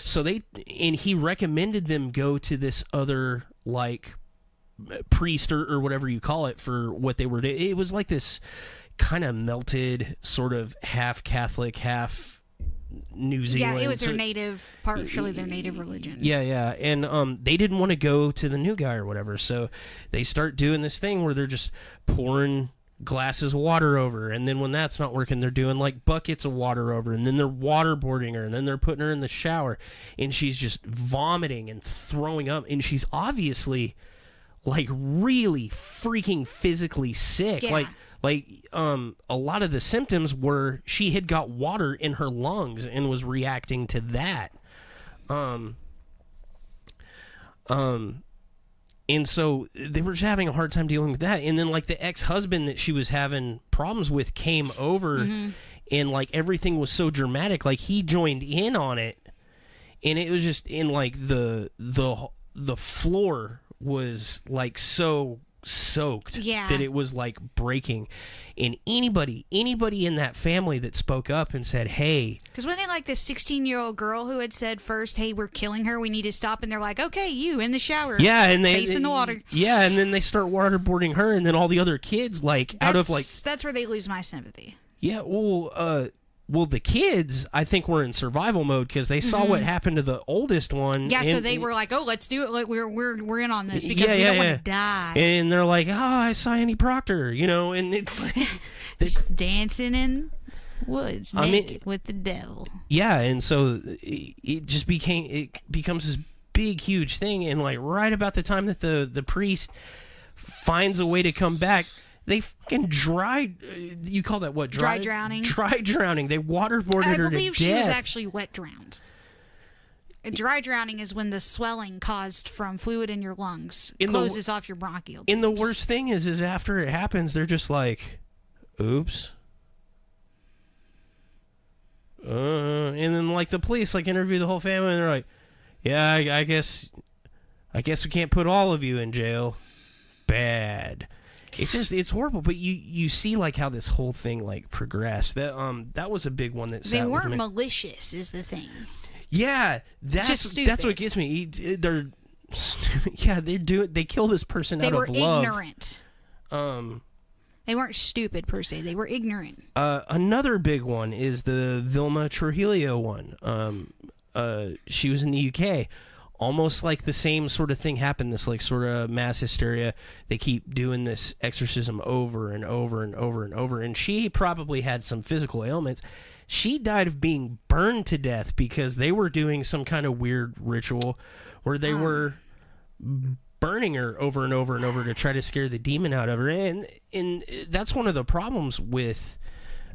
so he recommended them go to this other like priest or whatever you call it for what they were doing. It was like this kind of melted sort of half Catholic, half New Zealand. Yeah, it was partially their native religion. Yeah, and they didn't want to go to the new guy or whatever, so they start doing this thing where they're just pouring glasses of water over, and then when that's not working, they're doing like buckets of water over, and then they're waterboarding her, and then they're putting her in the shower, and she's just vomiting and throwing up, and she's obviously like really freaking physically sick. Yeah. A lot of the symptoms were she had got water in her lungs and was reacting to that. And so they were just having a hard time dealing with that. And then like the ex-husband that she was having problems with came over, and like everything was so dramatic. Like he joined in on it, and it was just in like the floor was like so soaked that it was like breaking, and anybody in that family that spoke up and said, hey, because when they like this 16-year-old girl who had said first, hey, we're killing her, we need to stop, and they're like, okay, you in the shower, and face in the water, and then they start waterboarding her, and then all the other kids that's where they lose my sympathy. Well, the kids, I think, were in survival mode because they saw what happened to the oldest one. Yeah, so they were like, "Oh, let's do it! Like we're in on this because we don't want to die." And they're like, "Oh, I saw Annie Proctor," and it's dancing in woods naked with the devil. Yeah, and so it becomes this big, huge thing, and like right about the time that the priest finds a way to come back, they fucking you call that what? Dry drowning. Dry drowning. They waterboarded her to death. I believe she was actually wet drowned. Dry drowning is when the swelling caused from fluid in your lungs closes off your bronchial tubes. And the worst thing is after it happens, they're just like, oops. And then like the police like interview the whole family, and they're like, yeah, I guess we can't put all of you in jail. Bad. It's horrible, but you see like how this whole thing like progressed. That was a big one that they weren't malicious is the thing. Yeah, that's what gets me. They're yeah, they kill this person out of love. They were ignorant. They weren't stupid per se. They were ignorant. Another big one is the Vilma Trujillo one. She was in the UK. Almost like the same sort of thing happened, this like sort of mass hysteria. They keep doing this exorcism over and over and over and over, and she probably had some physical ailments. She died of being burned to death because they were doing some kind of weird ritual where they were burning her over and over and over to try to scare the demon out of her. And that's one of the problems with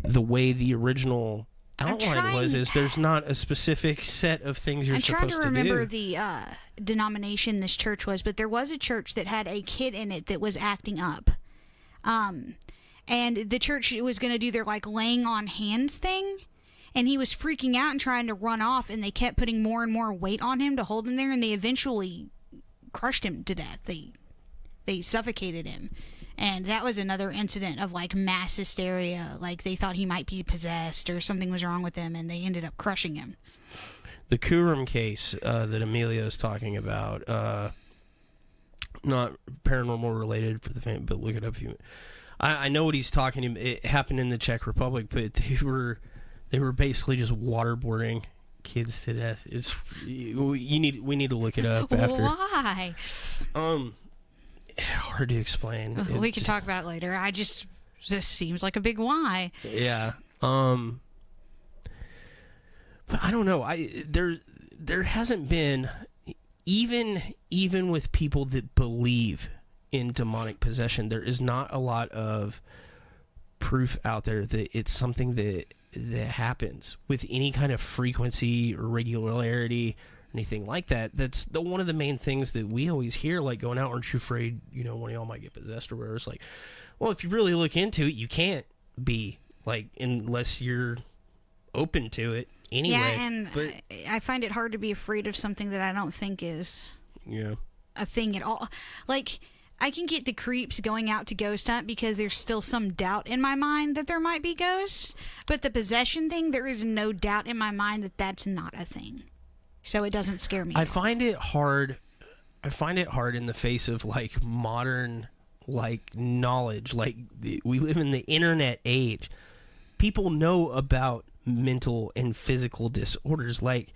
the way the original outline is there's not a specific set of things you're supposed to do. I'm trying to remember the denomination this church was, but there was a church that had a kid in it that was acting up. and the church was going to do their like laying on hands thing, and he was freaking out and trying to run off, and they kept putting more and more weight on him to hold him there, and they eventually crushed him to death. They suffocated him. And that was another incident of like mass hysteria. Like they thought he might be possessed or something was wrong with him, and they ended up crushing him. The Coram case that Amelia is talking about, not paranormal related for the family, but look it up if you. I know what he's talking about. It happened in the Czech Republic, but they were basically just waterboarding kids to death. We need to look it up after. Why? Hard to explain. We can talk about it later. Just seems like a big why. Yeah. But I don't know. There hasn't been even with people that believe in demonic possession, there is not a lot of proof out there that it's something that happens with any kind of frequency or regularity or anything like that. That's one of the main things that we always hear, like going out, aren't you afraid, one of y'all might get possessed or whatever. It's like, well, if you really look into it, you can't be, like, unless you're open to it anyway. Yeah, and I find it hard to be afraid of something that I don't think is a thing at all. Like, I can get the creeps going out to ghost hunt because there's still some doubt in my mind that there might be ghosts. But the possession thing, there is no doubt in my mind that that's not a thing. So it doesn't scare me. I find it hard in the face of like modern like knowledge. Like we live in the internet age. People know about mental and physical disorders. Like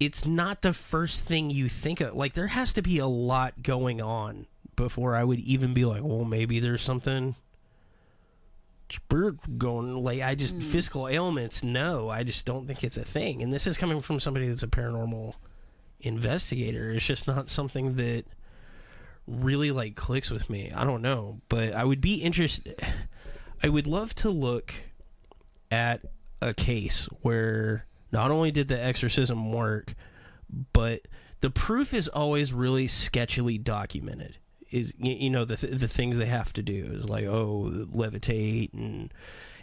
it's not the first thing you think of. Like there has to be a lot going on before I would even be like, well, maybe there's something spirit going. Like physical ailments. No, I just don't think it's a thing. And this is coming from somebody that's a paranormal investigator. It's just not something that really like clicks with me. I don't know, but I would be interested. I would love to look at a case where not only did the exorcism work, but the proof is always really sketchily documented. Is the things they have to do is like levitate and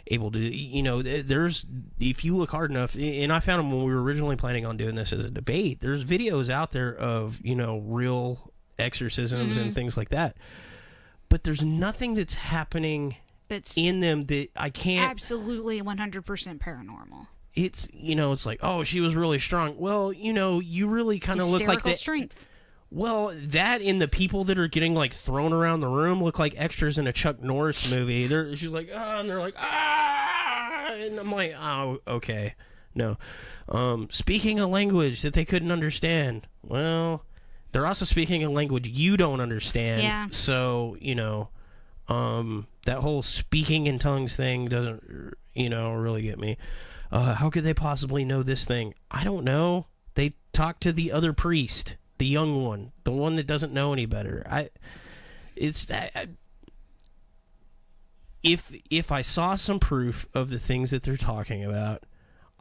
able to there's, if you look hard enough, and I found them when we were originally planning on doing this as a debate, there's videos out there of real exorcisms and things like that, but there's nothing that's happening that's in them that I can't absolutely 100% paranormal. It's it's like, oh, she was really strong. Well, you really kind of look like that. Strength. Well, that and the people that are getting like thrown around the room look like extras in a Chuck Norris movie. She's like, and they're like, and I'm like, oh, okay, no. Speaking a language that they couldn't understand. Well, they're also speaking a language you don't understand. Yeah. So that whole speaking in tongues thing doesn't really get me. How could they possibly know this thing? I don't know. They talk to the other priest. The young one, the one that doesn't know any better. If I saw some proof of the things that they're talking about,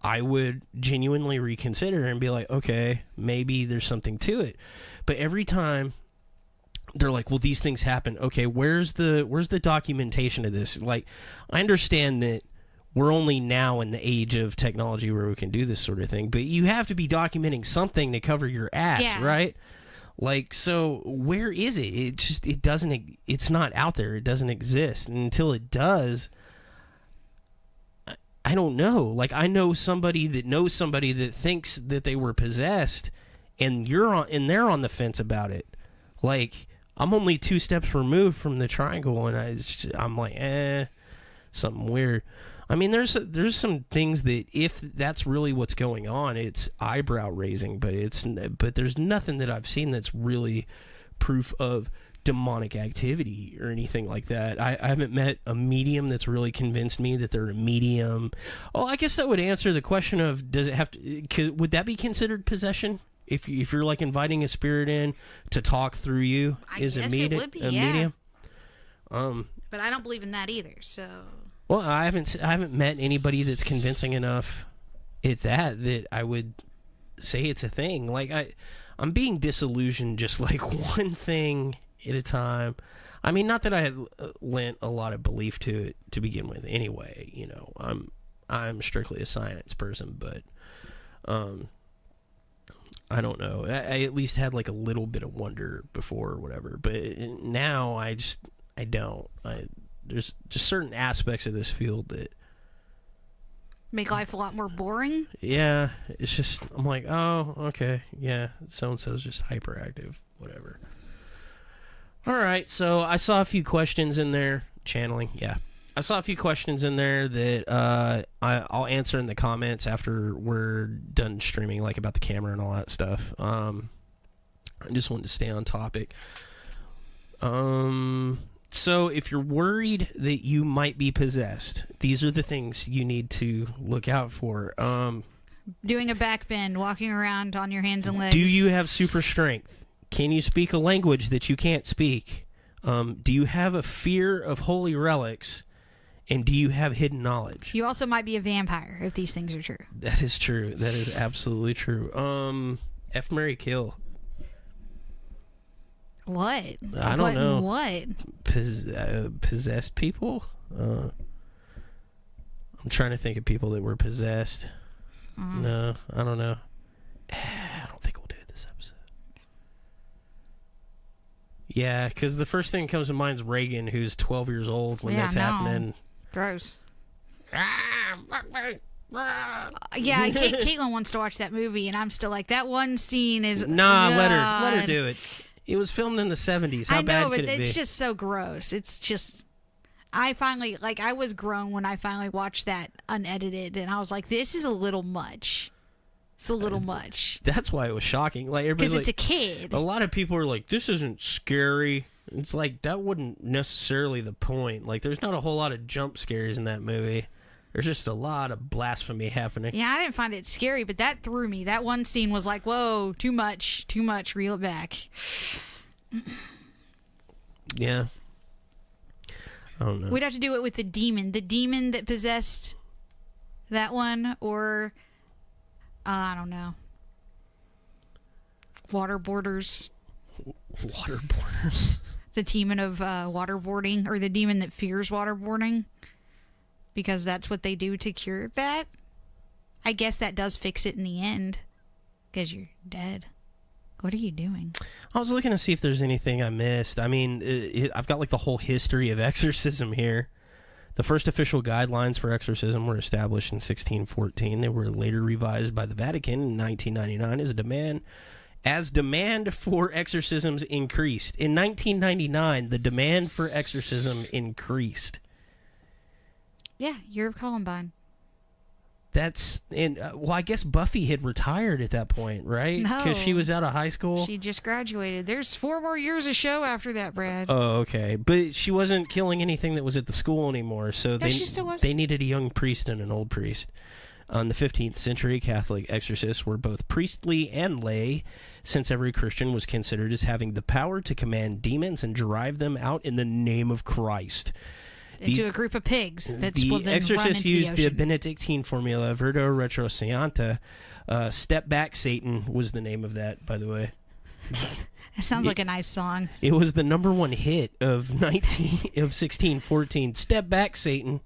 I would genuinely reconsider and be like, okay, maybe there's something to it. But every time they're like, well, these things happen. Okay, where's the documentation of this? Like, I understand that we're only now in the age of technology where we can do this sort of thing, but you have to be documenting something to cover your ass, right? Like, so where is it? It's not out there. It doesn't exist. And until it does, I don't know. Like, I know somebody that knows somebody that thinks that they were possessed, and they're on the fence about it. Like, I'm only 2 steps removed from the triangle, and I'm like, something weird. I mean, there's some things that if that's really what's going on, it's eyebrow raising, but there's nothing that I've seen that's really proof of demonic activity or anything like that. I haven't met a medium that's really convinced me that they're a medium. Oh, I guess that would answer the question of, does it have to? Would that be considered possession? If you're like inviting a spirit in to talk through you, is a medium? But I don't believe in that either. So. Well, I haven't met anybody that's convincing enough at that I would say it's a thing. Like I'm being disillusioned just like one thing at a time. I mean, not that I had lent a lot of belief to it to begin with. Anyway, you know, I'm strictly a science person, but I don't know. I at least had like a little bit of wonder before or whatever, but now I don't. There's just certain aspects of this field that Make life a lot more boring. yeah, it's just I'm like, oh, okay, yeah, so and so's just hyperactive, whatever. All right, so I saw a few questions in there. Channeling, yeah. I saw a few questions in there that I'll answer in the comments after we're done streaming, like about the camera and all that stuff. I just wanted to stay on topic. So if you're worried that you might be possessed, these are the things you need to look out for. Doing a back bend, walking around on your hands and legs. Do you have super strength? Can you speak a language that you can't speak? Do you have a fear of holy relics? And do you have hidden knowledge? You also might be a vampire if these things are true. That is true. That is absolutely true. F, marry, kill. What? I don't know. What? Possessed people? I'm trying to think of people that were possessed. No, I don't know. I don't think we'll do it this episode. Yeah, because the first thing that comes to mind is Reagan, who's 12 years old when that's happening. Gross. Yeah, Caitlin wants to watch that movie, and I'm still like, that one scene is... Nah, God. let her do it. It was filmed in the 70s. How I know, bad but could it be? it's just so gross. It's just... I finally... Like, I was grown when I finally watched that unedited, and I was like, this is a little much. It's a little much. That's why it was shocking. Like, everybody's Because it's like, a kid. a lot of people are like, this isn't scary. It's like, that wasn't necessarily the point. Like, there's not a whole lot of jump scares in that movie. There's just a lot of blasphemy happening. Yeah, I didn't find it scary, but that threw me. That one scene was like, whoa, too much, reel it back. Yeah. I don't know. We'd have to do it with the demon that possessed that one, or I don't know, waterboarders. Waterboarders. The demon of waterboarding, or the demon that fears waterboarding, because that's what they do to cure that. I guess that does fix it in the end, because you're dead. What are you doing? I was looking to see if there's anything I missed. I mean, I've got like the whole history of exorcism here. The first official guidelines for exorcism were established in 1614. They were later revised by the Vatican in 1999 as demand for exorcisms increased. In 1999, the demand for exorcism increased. Yeah, year of Columbine. That's well, I guess Buffy had retired at that point, right? No. Because she was out of high school. She just graduated. There's 4 more years of show after that, Brad. Oh, okay. But she wasn't killing anything that was at the school anymore, so No, she still was. they needed a young priest and an old priest. In the 15th century, Catholic exorcists were both priestly and lay, since every Christian was considered as having the power to command demons and drive them out in the name of Christ. Into a group of pigs that will The then exorcists run into used the the ocean. Benedictine formula, Virgo Retro Seanta. Step Back Satan was the name of that, by the way. It sounds like a nice song. It was the number one hit of 1614. Step Back Satan.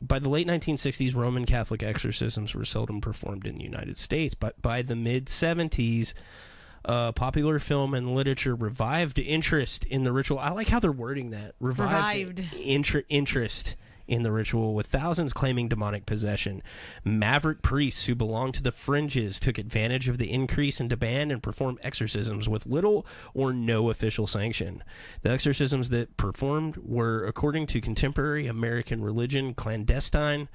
By the late 1960s, Roman Catholic exorcisms were seldom performed in the United States, but by the mid-70s, popular film and literature revived interest in the ritual. I like how they're wording that. Revived. Interest in the ritual, with thousands claiming demonic possession. Maverick priests who belonged to the fringes took advantage of the increase in demand and performed exorcisms with little or no official sanction. The exorcisms that performed were, according to contemporary American religion, clandestine,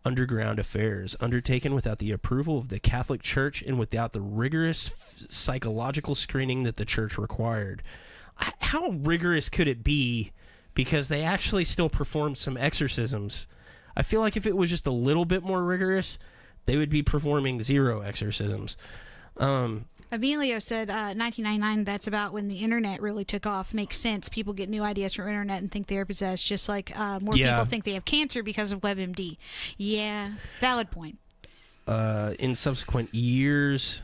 underground affairs, undertaken without the approval of the Catholic Church and without the rigorous psychological screening that the Church required. How rigorous could it be? Because they actually still performed some exorcisms. I feel like if it was just a little bit more rigorous, they would be performing 0 exorcisms. Emilio said 1999, that's about when the internet really took off. Makes sense. People get new ideas from internet and think they're possessed, just like more people think they have cancer because of WebMD. Yeah, valid point. In subsequent years,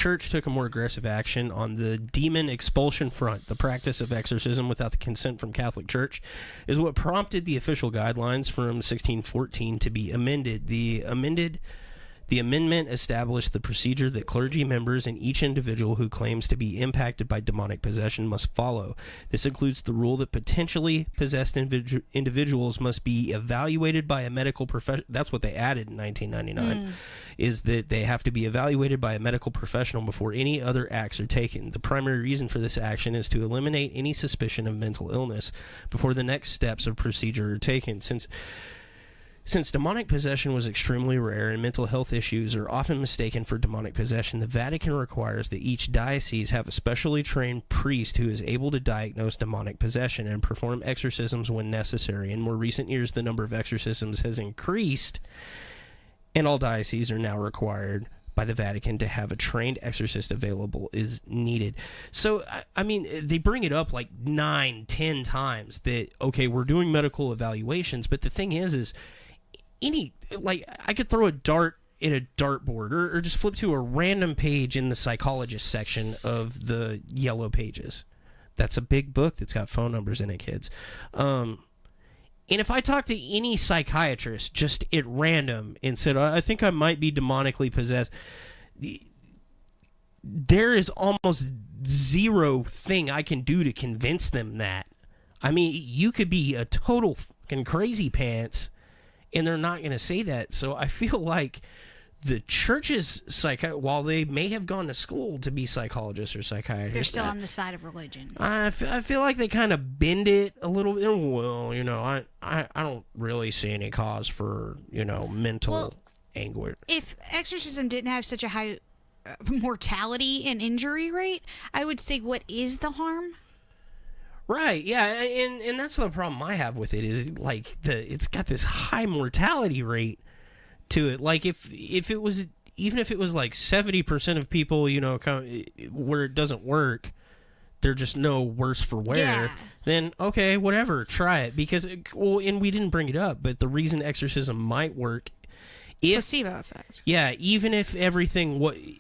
Church took a more aggressive action on the demon expulsion front. The practice of exorcism without the consent from Catholic Church is what prompted the official guidelines from 1614 to be amended. The amendment established the procedure that clergy members and each individual who claims to be impacted by demonic possession must follow. This includes the rule that potentially possessed individuals must be evaluated by a medical professional. That's what they added in 1999, is that they have to be evaluated by a medical professional before any other acts are taken. The primary reason for this action is to eliminate any suspicion of mental illness before the next steps of procedure are taken. Since demonic possession was extremely rare and mental health issues are often mistaken for demonic possession, the Vatican requires that each diocese have a specially trained priest who is able to diagnose demonic possession and perform exorcisms when necessary. In more recent years, the number of exorcisms has increased, and all dioceses are now required by the Vatican to have a trained exorcist available is needed. So, I mean, they bring it up like 9-10 times that, okay, we're doing medical evaluations, but the thing is I could throw a dart at a dartboard or just flip to a random page in the psychologist section of the yellow pages. That's a big book that's got phone numbers in it, kids. And if I talk to any psychiatrist just at random and said, I think I might be demonically possessed, there is almost zero thing I can do to convince them that. I mean, you could be a total fucking crazy pants, and they're not going to say that. So I feel like the church's while they may have gone to school to be psychologists or psychiatrists, they're still on the side of religion. I feel like they kind of bend it a little bit. Well, I don't really see any cause for, mental anguish. If exorcism didn't have such a high mortality and injury rate, I would say, what is the harm? Right, yeah, and that's the problem I have with it is like it's got this high mortality rate to it. Like if it was, even if it was like 70% of people, where it doesn't work, they're just no worse for wear. Yeah. Then okay, whatever, try it because and we didn't bring it up, but the reason exorcism might work. Placebo effect. Yeah, even if everything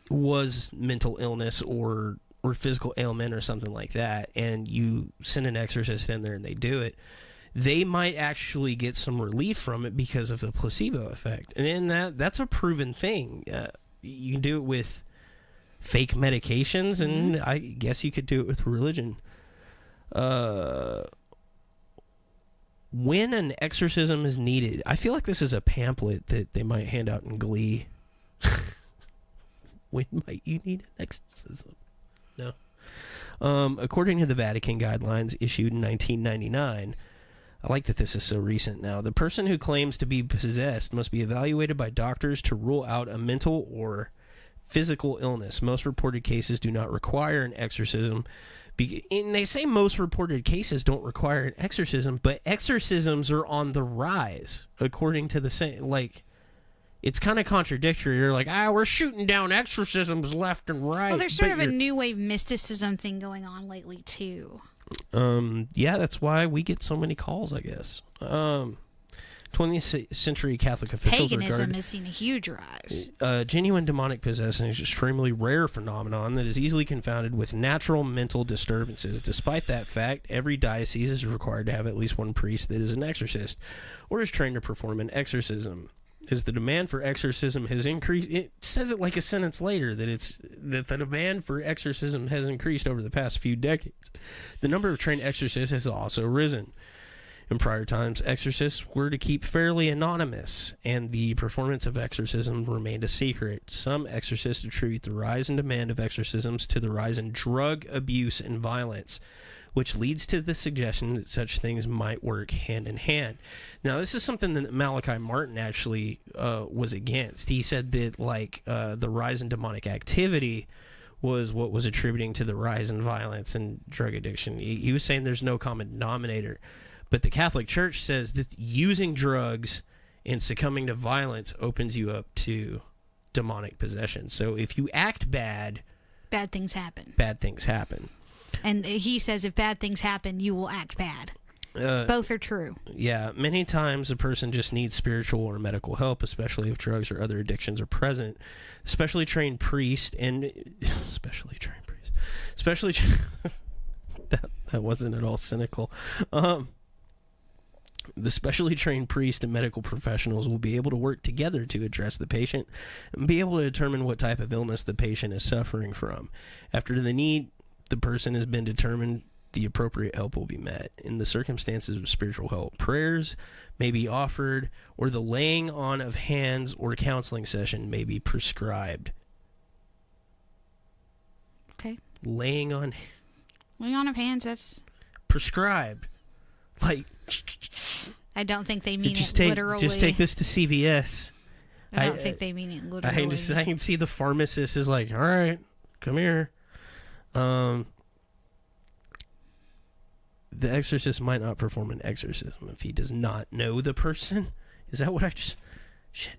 was mental illness or physical ailment or something like that, and you send an exorcist in there and they do it, they might actually get some relief from it because of the placebo effect. And then that's a proven thing. You can do it with fake medications, and I guess you could do it with religion. When an exorcism is needed, I feel like this is a pamphlet that they might hand out in Glee. When might you need an exorcism? No. According to the Vatican guidelines issued in 1999, I like that this is so recent now, the person who claims to be possessed must be evaluated by doctors to rule out a mental or physical illness. Most reported cases do not require an exorcism. And they say most reported cases don't require an exorcism, but exorcisms are on the rise, according to the same, it's kind of contradictory. You're like, we're shooting down exorcisms left and right. Well, there's sort of a new wave mysticism thing going on lately, too. Yeah, that's why we get so many calls, I guess. 20th century Catholic officials Paganism has seen a huge rise. Genuine demonic possession is an extremely rare phenomenon that is easily confounded with natural mental disturbances. Despite that fact, every diocese is required to have at least one priest that is an exorcist or is trained to perform an exorcism. As the demand for exorcism has increased, it says it like a sentence later that the demand for exorcism has increased over the past few decades. The number of trained exorcists has also risen. In prior times, exorcists were to keep fairly anonymous, and the performance of exorcism remained a secret. Some exorcists attribute the rise in demand of exorcisms to the rise in drug abuse and violence, which leads to the suggestion that such things might work hand in hand. Now, this is something that Malachi Martin actually was against. He said that the rise in demonic activity was what was attributing to the rise in violence and drug addiction. He was saying there's no common denominator. But the Catholic Church says that using drugs and succumbing to violence opens you up to demonic possession. So if you act bad, bad things happen. Bad things happen. And he says if bad things happen, you will act bad. Both are true. Yeah, many times a person just needs spiritual or medical help, especially if drugs or other addictions are present. Specially trained priest and that wasn't at all cynical. The specially trained priest and medical professionals will be able to work together to address the patient and be able to determine what type of illness the patient is suffering from. After the person has been determined, the appropriate help will be met. In the circumstances of spiritual help, prayers may be offered, or the laying on of hands or counseling session may be prescribed. Okay. Laying on of hands, that's prescribed. Like, I don't think they mean literally. Just take this to CVS. I don't think they mean it literally. I can see the pharmacist is like, all right, come here. The exorcist might not perform an exorcism if he does not know the person. Is that what I just... Shit.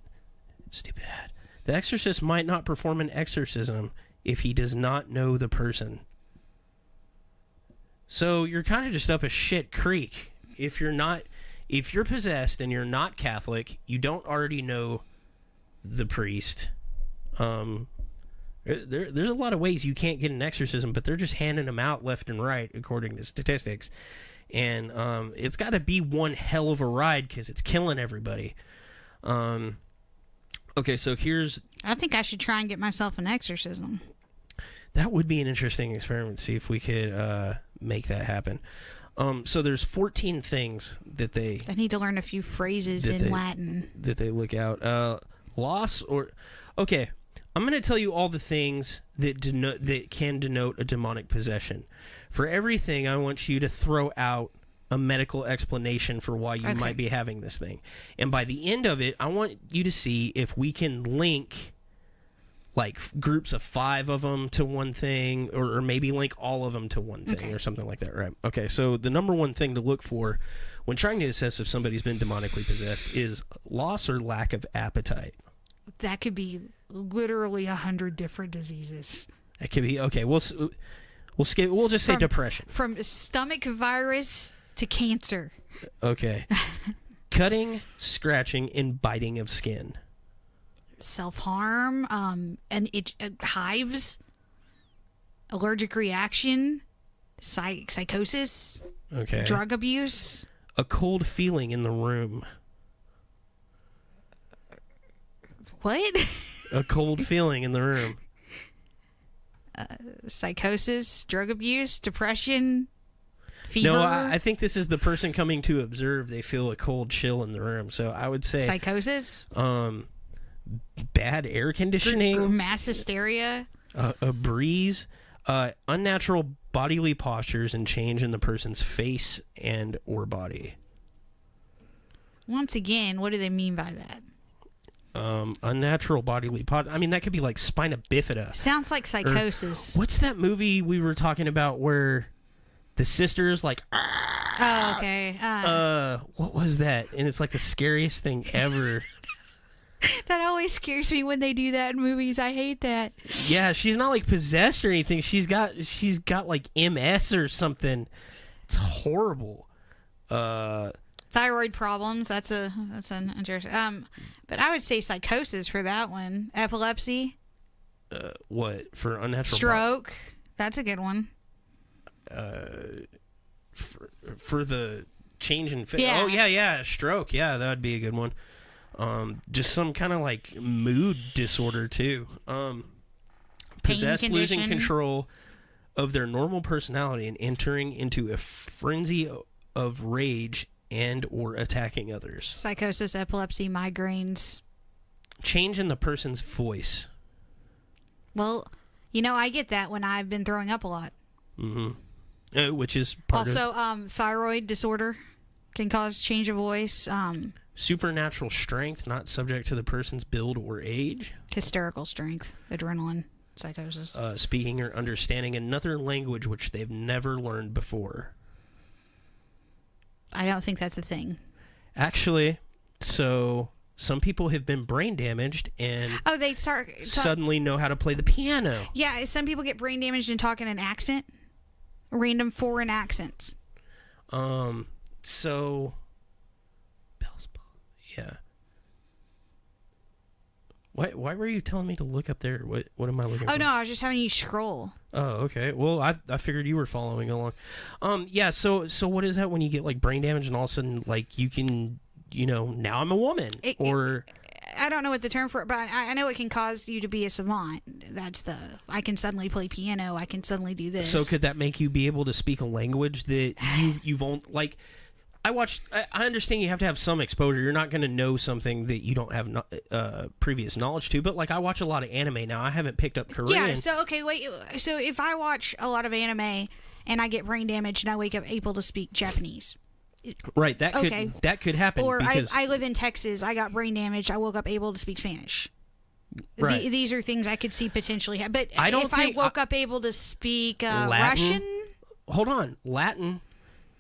Stupid ad. The exorcist might not perform an exorcism if he does not know the person. So you're kind of just up a shit creek. If you're possessed and you're not Catholic, you don't already know the priest. There's a lot of ways you can't get an exorcism, but they're just handing them out left and right according to statistics. And it's got to be one hell of a ride because it's killing everybody. Okay, so I think I should try and get myself an exorcism. That would be an interesting experiment. See if we could make that happen. So there's 14 things that I need to learn a few phrases in Latin that they look out. Loss or... Okay, I'm going to tell you all the things that can denote a demonic possession. For everything, I want you to throw out a medical explanation for why you might be having this thing. And by the end of it, I want you to see if we can link like groups of 5 of them to one thing, or maybe link all of them to one thing or something like that, right? Okay, so the number one thing to look for when trying to assess if somebody's been demonically possessed is loss or lack of appetite. That could be literally 100 different diseases. It could be, okay, we'll skip, we'll just say depression. From stomach virus to cancer. Okay. Cutting, scratching, and biting of skin. Self-harm, hives, allergic reaction, psychosis, drug abuse. A cold feeling in the room. What? A cold feeling in the room. Psychosis, drug abuse, depression, fever. No, I think this is the person coming to observe. They feel a cold chill in the room. So I would say psychosis. Bad air conditioning, mass hysteria, a breeze, unnatural bodily postures, and change in the person's face and or body. Once again, what do they mean by that? Unnatural bodily I mean, that could be like spina bifida. Sounds like psychosis. What's that movie we were talking about where the sisters like... Oh, okay. What was that? And it's like the scariest thing ever. That always scares me when they do that in movies. I hate that. Yeah, she's not like possessed or anything. She's got like MS or something. It's horrible. Thyroid problems. That's an interesting. But I would say psychosis for that one. Epilepsy. What for unnatural stroke? That's a good one. For the change in face. Yeah. Oh yeah, stroke. Yeah, that would be a good one. Just some kind of like mood disorder too. Possessed, losing control of their normal personality and entering into a frenzy of rage and or attacking others. Psychosis, epilepsy, migraines. Change in the person's voice. Well, I get that when I've been throwing up a lot. Mm-hmm. Which is part of... thyroid disorder can cause change of voice. Supernatural strength, not subject to the person's build or age. Hysterical strength, adrenaline, psychosis. Speaking or understanding another language which they've never learned before. I don't think that's a thing. Actually, so some people have been brain damaged and they suddenly know how to play the piano. Yeah, some people get brain damaged and talk in an accent, random foreign accents. So, Beelzebub. Yeah. Why were you telling me to look up there? What am I looking for? Oh, no, I was just having you scroll. Oh, okay. Well, I figured you were following along. Yeah, so what is that when you get, like, brain damage and all of a sudden, like, you can, now I'm a woman? I don't know what the term for it, but I know it can cause you to be a savant. I can suddenly play piano. I can suddenly do this. So could that make you be able to speak a language that you've owned, like... I understand you have to have some exposure. You're not going to know something that you don't have previous knowledge to. But, like, I watch a lot of anime now. I haven't picked up Korean. Yeah, so, okay, wait. So if I watch a lot of anime and I get brain damage and I wake up able to speak Japanese. Right, that could happen. Or because I live in Texas. I got brain damage. I woke up able to speak Spanish. Right. These are things I could see potentially happen. But I woke up able to speak Latin, Russian... Hold on. Latin...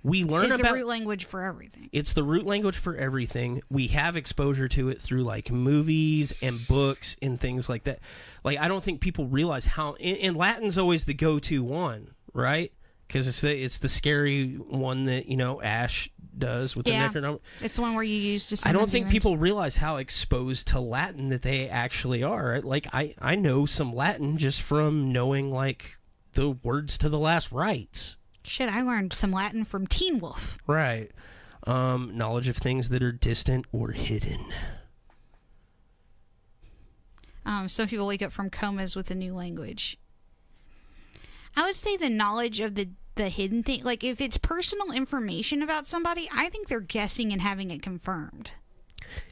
We learn it's about the root language for everything. It's the root language for everything. We have exposure to it through like movies and books and things like that. Like I don't think people realize how. And Latin's always the go-to one, right? Because it's the scary one that Ash does with the Necronomicon. It's the one where you use to. I don't think people realize how exposed to Latin that they actually are. Like I know some Latin just from knowing like the words to the last rites. Shit, I learned some Latin from Teen Wolf. Right. Knowledge of things that are distant or hidden. Some people wake up from comas with a new language. I would say the knowledge of the hidden thing, like if it's personal information about somebody, I think they're guessing and having it confirmed.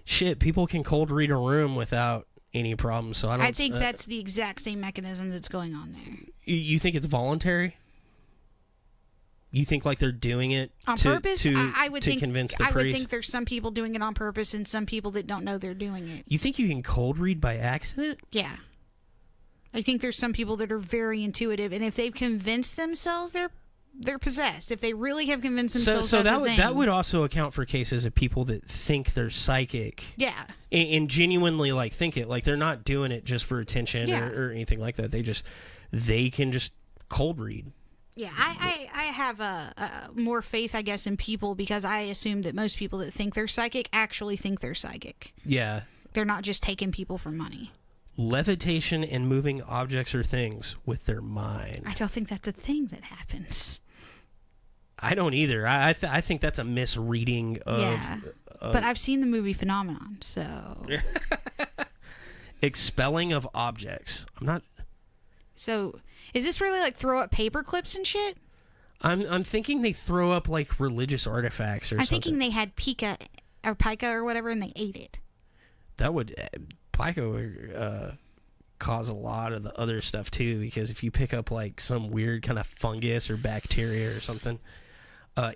Shit, people can cold read a room without any problem, so I think that's the exact same mechanism that's going on there. You think it's voluntary? You think like they're doing it on purpose? I would think convince the priest? I would think there's some people doing it on purpose and some people that don't know they're doing it. You think you can cold read by accident? Yeah. I think there's some people that are very intuitive, and if they've convinced themselves they're possessed, if they really have convinced themselves that would also account for cases of people that think they're psychic. Yeah. And genuinely like think it, like they're not doing it just for attention or anything like that. They can just cold read. Yeah, I have a more faith, I guess, in people because I assume that most people that think they're psychic actually think they're psychic. Yeah. They're not just taking people for money. Levitation and moving objects or things with their mind. I don't think that's a thing that happens. I don't either. I think that's a misreading of... Yeah, but I've seen the movie Phenomenon, so... Expelling of objects. I'm not... So, is this really like throw up paper clips and shit? I'm thinking they throw up like religious artifacts or something. I'm thinking they had pica or whatever and they ate it. That would pica would cause a lot of the other stuff too, because if you pick up like some weird kind of fungus or bacteria or something,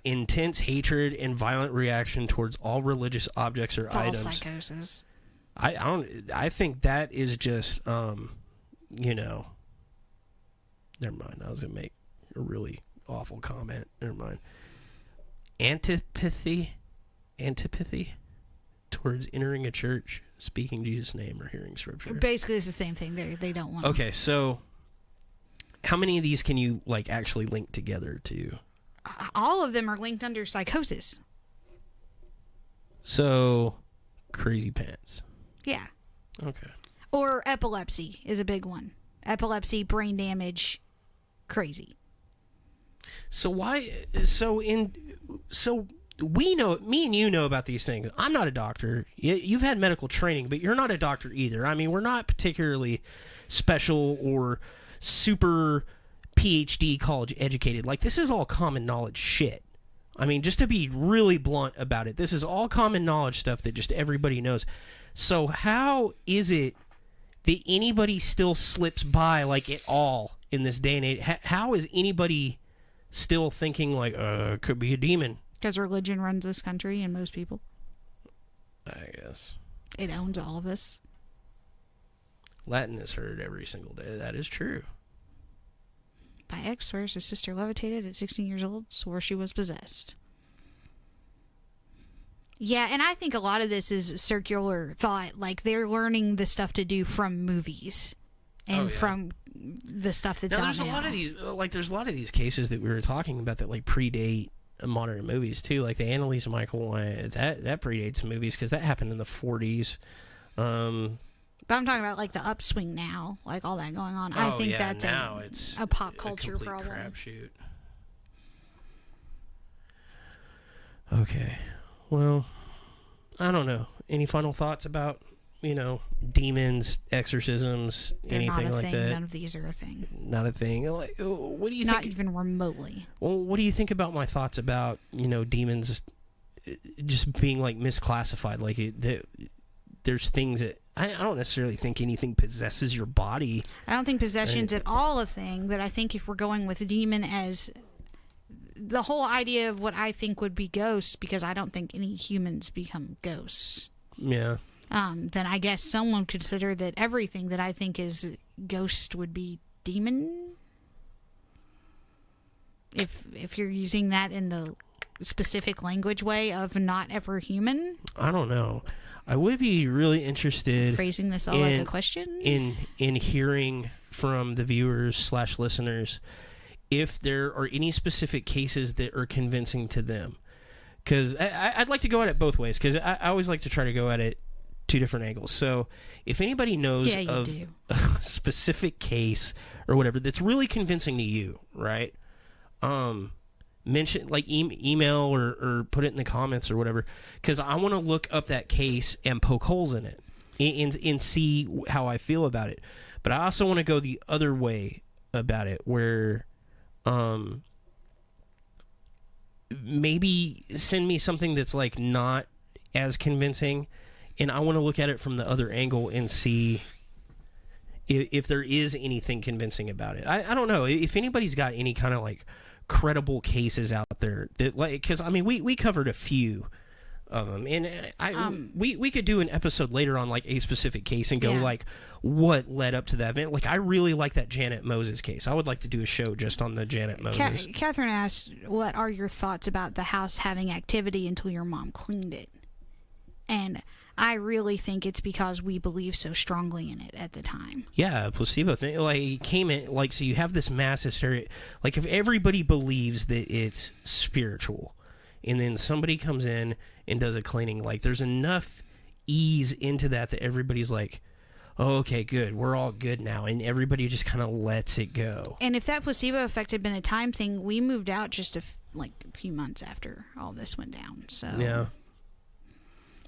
intense hatred and violent reaction towards all religious objects or items. All psychosis. I think that is just Never mind. I was going to make a really awful comment. Never mind. Antipathy towards entering a church, speaking Jesus' name, or hearing scripture. Basically, it's the same thing. They don't want. Okay, so how many of these can you like actually link together to? All of them are linked under psychosis. So, crazy pants. Yeah. Okay. Or epilepsy is a big one. Epilepsy, brain damage. Crazy. So we know, me and you know about these things. I'm not a doctor. You've had medical training, but you're not a doctor either. I mean, we're not particularly special or super PhD college educated. Like, this is all common knowledge shit. I mean, just to be really blunt about it, this is all common knowledge stuff that just everybody knows. So how is it that anybody still slips by like at all in this day and age? How is anybody still thinking like, it could be a demon? Because religion runs this country and most people. I guess. It owns all of us. Latin is heard every single day. That is true. By experts, his sister levitated at 16 years old, swore she was possessed. Yeah, and I think a lot of this is circular thought. Like, they're learning the stuff to do from movies and from the stuff that's out now. There's a lot of these, there's a lot of these cases that we were talking about that, like, predate modern movies too, like the Annalise Michael one. That predates movies because that happened in the 40s. But I'm talking about like the upswing now, like all that going on. I think that's now it's a pop culture problem. Crapshoot. Okay, well, I don't know. Any final thoughts about demons, exorcisms, They're anything not a like thing. that? None of these are a thing. Not a thing. Like, what do you Not think? even remotely. Well, what do you think about my thoughts about demons just being like misclassified? Like there's things that I don't necessarily think anything possesses your body. I don't think possession's at all a thing, but I think if we're going with demon as the whole idea of what I think would be ghosts, because I don't think any humans become ghosts. Yeah. Then I guess someone would consider that everything that I think is ghost would be demon. If you're using that in the specific language way of not ever human. I don't know. I would be really interested Phrasing this all like a question. in hearing from the viewers / listeners if there are any specific cases that are convincing to them. Because I'd like to go at it both ways, because I always like to try to go at it two different angles. So if anybody knows of a specific case or whatever that's really convincing to you, right? Mention, like, email or put it in the comments or whatever, because I want to look up that case and poke holes in it and see how I feel about it. But I also want to go the other way about it, where maybe send me something that's like not as convincing, and I want to look at it from the other angle and see if there is anything convincing about it. I don't know if anybody's got any kind of like credible cases out there that, like, because I mean we covered a few of them, and we could do an episode later on like a specific case and go like what led up to that event. Like, I really like that Janet Moses case. I would like to do a show just on the Janet Moses. Catherine asked, what are your thoughts about the house having activity until your mom cleaned it? And I really think it's because we believe so strongly in it at the time. Yeah, placebo thing. Like, it came in, like, so you have this mass hysteria. Like, if everybody believes that it's spiritual, and then somebody comes in and does a cleaning, like, there's enough ease into that everybody's like, oh, okay, good, we're all good now, and everybody just kind of lets it go. And if that placebo effect had been a time thing, we moved out just a few months after all this went down. So yeah.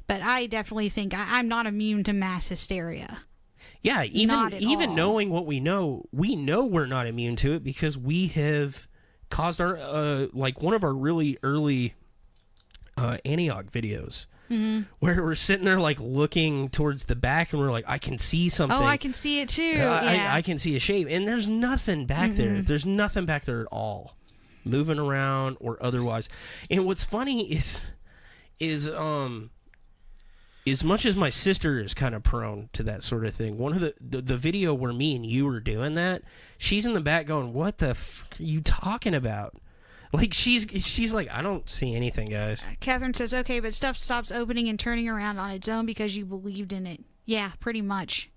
But I definitely think I'm not immune to mass hysteria. Yeah, even all. knowing what we know we're not immune to it, because we have caused our like one of our really early Antioch videos. Mm-hmm. Where we're sitting there like looking towards the back, and we're like, I can see something. Oh, I can see it too. I can see a shape, and there's nothing back there. There's nothing back there at all, moving around or otherwise. And what's funny is as much as my sister is kind of prone to that sort of thing, one of the video where me and you were doing that, she's in the back going, what the fuck are you talking about? Like, she's like, I don't see anything, guys. Catherine says, okay, but stuff stops opening and turning around on its own because you believed in it. Yeah, pretty much.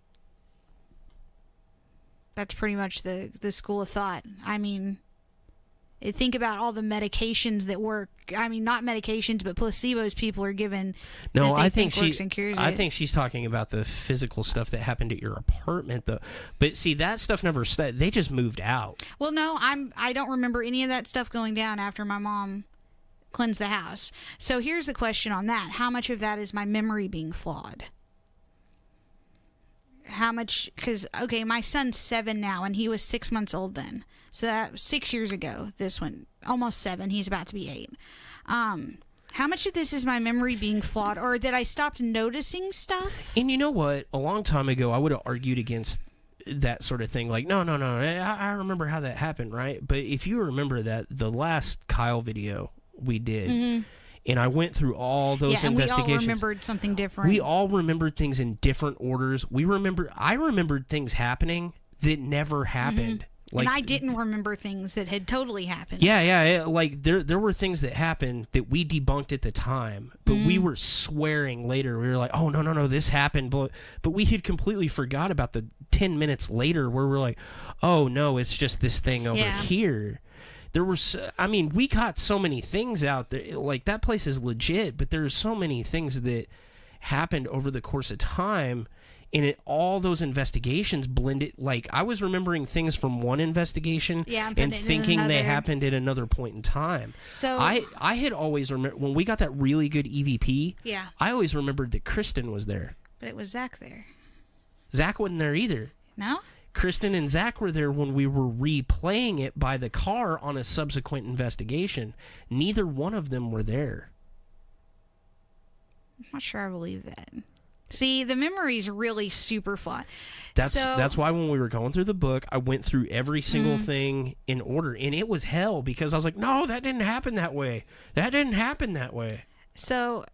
That's pretty much the school of thought. I mean, think about all the medications that work. I mean, not medications, but placebos people are given. No, I think works and cures I it. think she's talking about the physical stuff that happened at your apartment, though. But see, that stuff never. They just moved out. Well, no, I don't remember any of that stuff going down after my mom cleansed the house. So here's the question on that: how much of that is my memory being flawed? How much? Because, okay, my son's 7 now, and he was 6 months old then. So that was 6 years ago. This one, almost 7. He's about to be 8. How much of this is my memory being flawed, or that I stopped noticing stuff? And you know what? A long time ago, I would have argued against that sort of thing. Like, no, I remember how that happened, right? But if you remember that, the last Kyle video we did, and I went through all those investigations. We all remembered something different. We all remembered things in different orders. I remembered things happening that never happened. Like, and I didn't remember things that had totally happened. Yeah. Like, there were things that happened that we debunked at the time, but we were swearing later. We were like, oh, no, this happened. But we had completely forgot about the 10 minutes later where we're like, oh, no, it's just this thing over here. there was, I mean, we caught so many things out there. Like, that place is legit, but there's so many things that happened over the course of time, and all those investigations blended. Like, I was remembering things from one investigation and thinking they happened at another point in time. So I had always remembered when we got that really good EVP. Yeah. I always remembered that Kristen was there. But it was Zach there. Zach wasn't there either. No? Kristen and Zach were there when we were replaying it by the car on a subsequent investigation. Neither one of them were there. I'm not sure I believe that. See, the memory's really super fun. That's why when we were going through the book, I went through every single thing in order, and it was hell because I was like, no, that didn't happen that way. That didn't happen that way. So,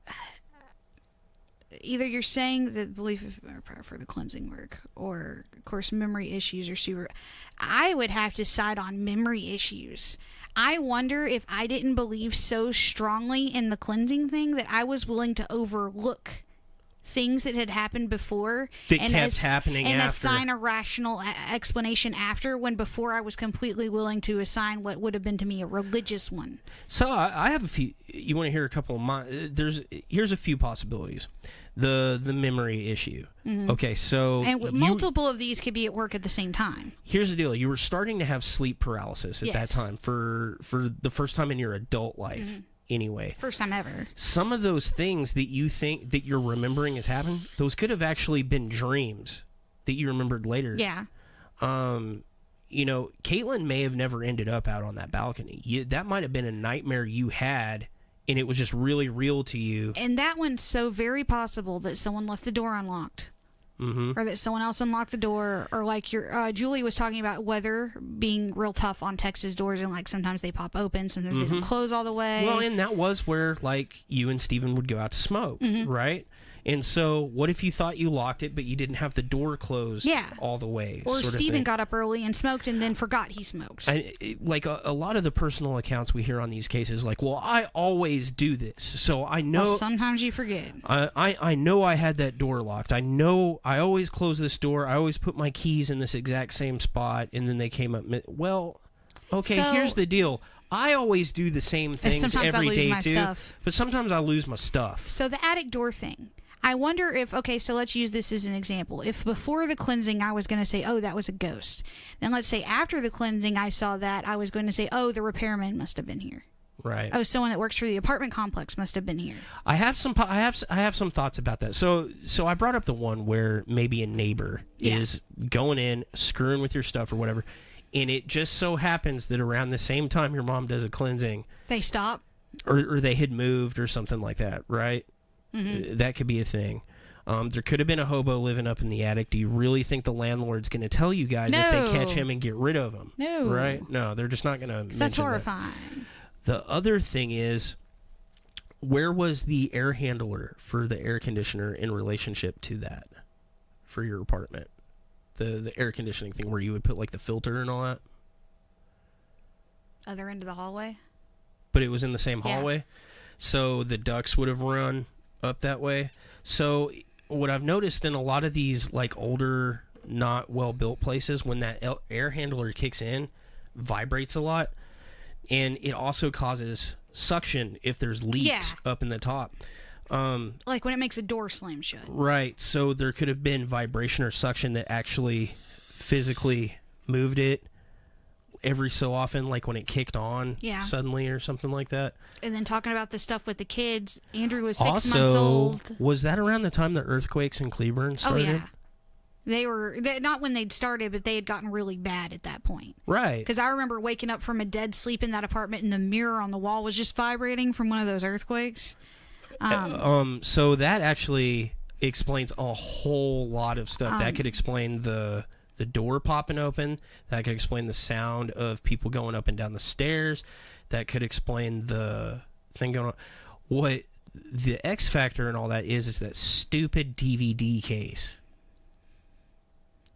either you're saying that belief or prayer for the cleansing work, or, of course, memory issues are super... I would have to side on memory issues. I wonder if I didn't believe so strongly in the cleansing thing that I was willing to overlook things that had happened before that kept happening and after. assign a rational explanation after, when before I was completely willing to assign what would have been to me a religious one. So I have a few. You want to hear a couple of my? Here's a few possibilities. The memory issue. Okay, so and multiple of these could be at work at the same time. Here's the deal: you were starting to have sleep paralysis at that time for the first time in your adult life. Anyway, first time ever. Some of those things that you think that you're remembering has happened, those could have actually been dreams that you remembered later. Yeah. You know, Caitlin may have never ended up out on that balcony. That might have been a nightmare you had, and it was just really real to you. And that one's so very possible that someone left the door unlocked. Or that someone else unlocked the door, or like Julie was talking about weather being real tough on Texas doors, and like sometimes they pop open, sometimes they don't close all the way. Well, and that was where like you and Steven would go out to smoke, right? And so what if you thought you locked it, but you didn't have the door closed all the way? Or Steven got up early and smoked and then forgot he smoked. Like a lot of the personal accounts we hear on these cases, like, well, I always do this, so I know... Well, sometimes you forget. I know I had that door locked. I know I always close this door. I always put my keys in this exact same spot, and then they came up... Well, okay, so, here's the deal. I always do the same things every day, too. But sometimes I lose my stuff. So the attic door thing... I wonder if, okay, so let's use this as an example. If before the cleansing I was going to say, oh, that was a ghost. Then let's say after the cleansing I saw that, I was going to say, oh, the repairman must have been here. Right. Oh, someone that works for the apartment complex must have been here. I have some thoughts about that. So I brought up the one where maybe a neighbor is going in, screwing with your stuff or whatever, and it just so happens that around the same time your mom does a cleansing, they stop. Or they had moved or something like that, right? That could be a thing. There could have been a hobo living up in the attic. Do you really think the landlord's going to tell you guys if they catch him and get rid of him? No. Right? No, they're just not going to mention that's horrifying. The other thing is, where was the air handler for the air conditioner in relationship to that for your apartment? The air conditioning thing where you would put like the filter and all that? Other end of the hallway? But it was in the same hallway? So the ducts would have run up that way. So what I've noticed in a lot of these like older, not well built places, when that air handler kicks in, vibrates a lot, and it also causes suction if there's leaks up in the top. Like when it makes a door slam shut. Right. So there could have been vibration or suction that actually physically moved it every so often, like when it kicked on suddenly or something like that. And then talking about the stuff with the kids, Andrew was 6 months old. Was that around the time the earthquakes in Cleburne started? Oh, yeah. They were, not when they'd started, but they had gotten really bad at that point. Right. Because I remember waking up from a dead sleep in that apartment and the mirror on the wall was just vibrating from one of those earthquakes. So that actually explains a whole lot of stuff. That could explain the door popping open. That could explain the sound of people going up and down the stairs. That could explain the thing going on. What the X factor and all that is that stupid DVD case.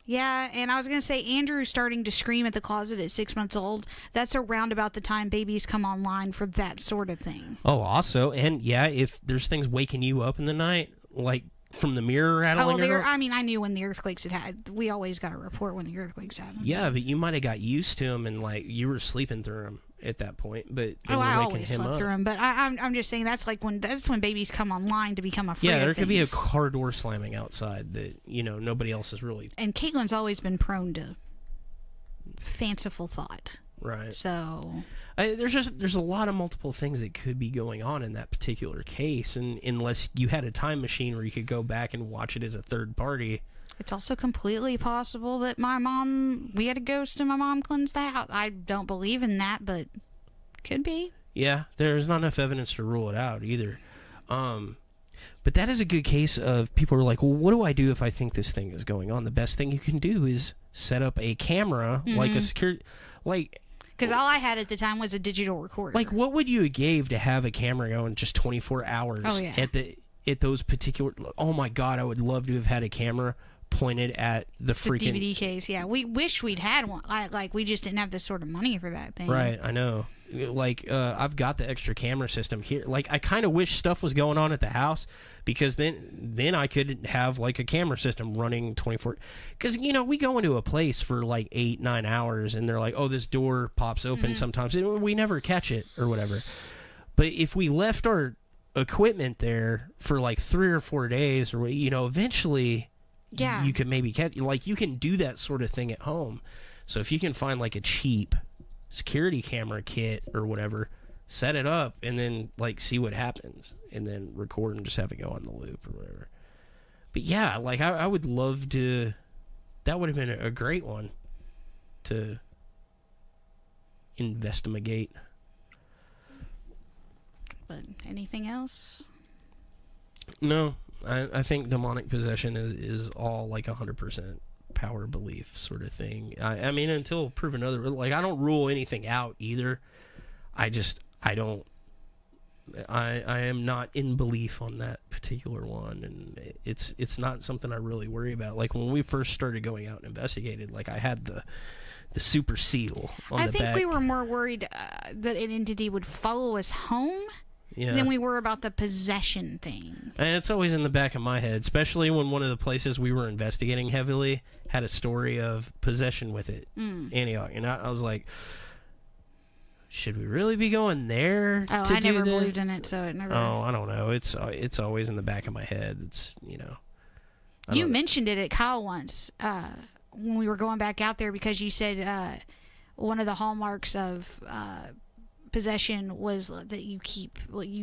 Yeah, and I was going to say, Andrew starting to scream at the closet at 6 months old, that's around about the time babies come online for that sort of thing. Oh, also, and yeah, if there's things waking you up in the night, like from the mirror rattling. I mean, I knew when the earthquakes had. We always got a report when the earthquakes happened. Yeah, but you might have got used to them and like you were sleeping through them. at that point. But I we're waking always him slept up. through them. But I'm just saying that's when babies come online to become afraid. Yeah, there of could be a things. car door slamming outside that nobody else is really And Caitlin's always been prone to fanciful thought. right. So There's a lot of multiple things that could be going on in that particular case, and unless you had a time machine where you could go back and watch it as a third party. it's also completely possible that we had a ghost and my mom cleansed the house. I don't believe in that, but could be. Yeah, there's not enough evidence to rule it out either. But that is a good case of people are like, well, what do I do if I think this thing is going on? The best thing you can do is set up a camera, like a security, like. Because all I had at the time was a digital recorder. Like, what would you have gave to have a camera going just 24 hours Oh, yeah. at those particular? Oh my God, I would love to have had a camera pointed at the the freaking DVD case, yeah. We wish we'd had one. We just didn't have the sort of money for that thing. Right, I know. Like, I've got the extra camera system here. Like, I kind of wish stuff was going on at the house, because then I could have like a camera system running 24. Because we go into a place for like 8-9 hours, and they're like, oh, this door pops open sometimes, and we never catch it or whatever. But if we left our equipment there for like 3 or 4 days, or eventually, Yeah. you can maybe catch. Like, you can do that sort of thing at home. So if you can find like a cheap security camera kit or whatever, set it up and then like see what happens, and then record and just have it go on the loop or whatever. But yeah, like I would love to. That would have been a great one to investigate. But anything else? No, I think demonic possession is all like 100% power belief sort of thing. I mean, until proven other, like, I don't rule anything out either. I am not in belief on that particular one, and it's not something I really worry about. Like, when we first started going out and investigated, like, I had the super seal on the back. I think we were more worried that an entity would follow us home than we were about the possession thing. And it's always in the back of my head, especially when one of the places we were investigating heavily had a story of possession with it. Antioch. And I was like, should we really be going there to I do never this? believed in it, so it never... Oh, I don't know. It's always in the back of my head. It's, You mentioned it at Kyle once when we were going back out there, because you said one of the hallmarks of possession was that you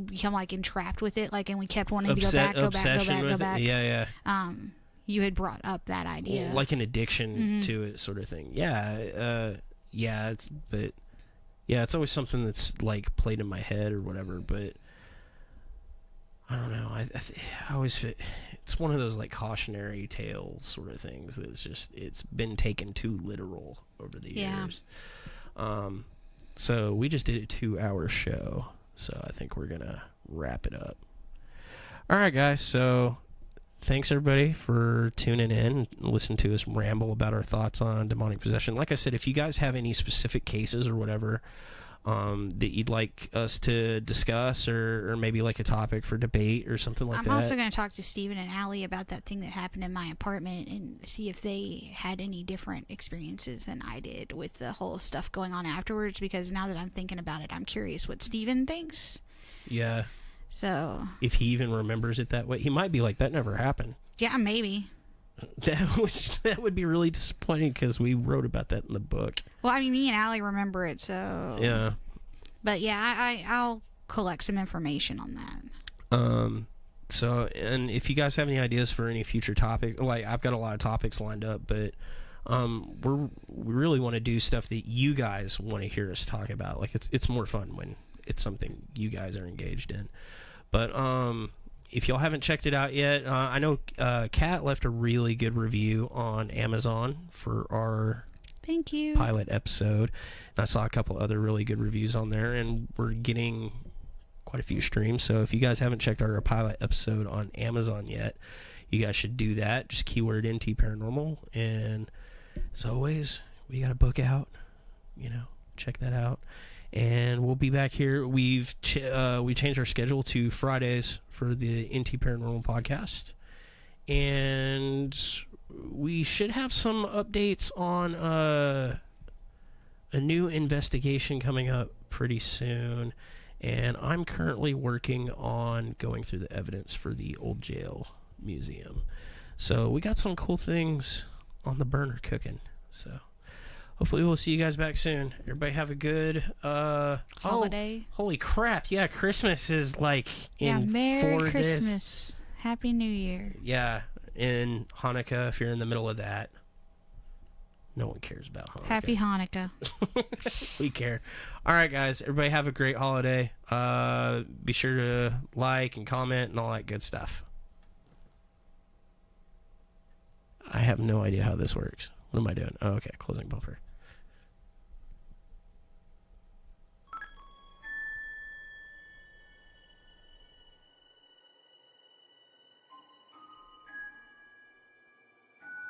become like entrapped with it, like, and we kept wanting to go back. Yeah. You had brought up that idea, Like an addiction to it, sort of thing. Yeah, it's always something that's like played in my head or whatever. But I don't know. I always it's one of those like cautionary tale sort of things that's it's been taken too literal over the years. So we just did a 2-hour show, so I think we're gonna wrap it up. All right, guys. So thanks everybody for tuning in and listening to us ramble about our thoughts on demonic possession. Like I said, if you guys have any specific cases or whatever that you'd like us to discuss, or maybe like a topic for debate or something like that. I'm also going to talk to Steven and Allie about that thing that happened in my apartment and see if they had any different experiences than I did with the whole stuff going on afterwards, because now that I'm thinking about it, I'm curious what Steven thinks. Yeah. So if he even remembers it that way, he might be like, that never happened. Yeah, maybe. That would be really disappointing, because we wrote about that in the book. Well, I mean, me and Allie remember it, so... Yeah. But yeah, I'll collect some information on that. So, and if you guys have any ideas for any future topics, like, I've got a lot of topics lined up, but we really want to do stuff that you guys want to hear us talk about. Like, it's more fun when it's something you guys are engaged in. But if y'all haven't checked it out yet, I know Kat left a really good review on Amazon for our Thank you. pilot episode. And I saw a couple other really good reviews on there, and we're getting quite a few streams. So if you guys haven't checked out our pilot episode on Amazon yet, you guys should do that. Just keyword NT Paranormal. And as always, we got a book out. Check that out. And we'll be back here. We changed our schedule to Fridays for the NT Paranormal podcast. And we should have some updates on a new investigation coming up pretty soon. And I'm currently working on going through the evidence for the old jail museum. So we got some cool things on the burner cooking. So hopefully we'll see you guys back soon. Everybody have a good holiday. Holy crap. Yeah, Christmas is like in Merry 4 Christmas. days. Happy New Year. Yeah, in Hanukkah, if you're in the middle of that. No one cares about Hanukkah. Happy Hanukkah. We care. All right, guys. Everybody have a great holiday. Be sure to like and comment and all that good stuff. I have no idea how this works. What am I doing? Oh, okay. Closing bumper.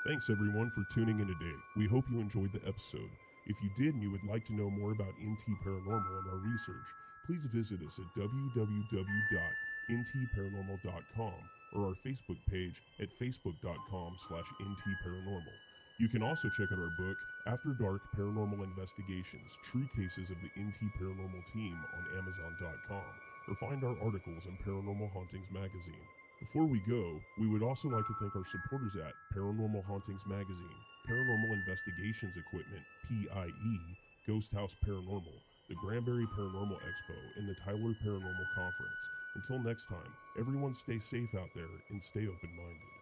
Thanks everyone for tuning in today. We hope you enjoyed the episode. If you did and you would like to know more about NT Paranormal and our research, please visit us at www.ntparanormal.com or our Facebook page at facebook.com/ntparanormal. You can also check out our book, After Dark Paranormal Investigations, True Cases of the NT Paranormal Team on Amazon.com, or find our articles in Paranormal Hauntings Magazine. Before we go, we would also like to thank our supporters at Paranormal Hauntings Magazine, Paranormal Investigations Equipment, PIE, Ghost House Paranormal, the Granbury Paranormal Expo, and the Tyler Paranormal Conference. Until next time, everyone stay safe out there and stay open-minded.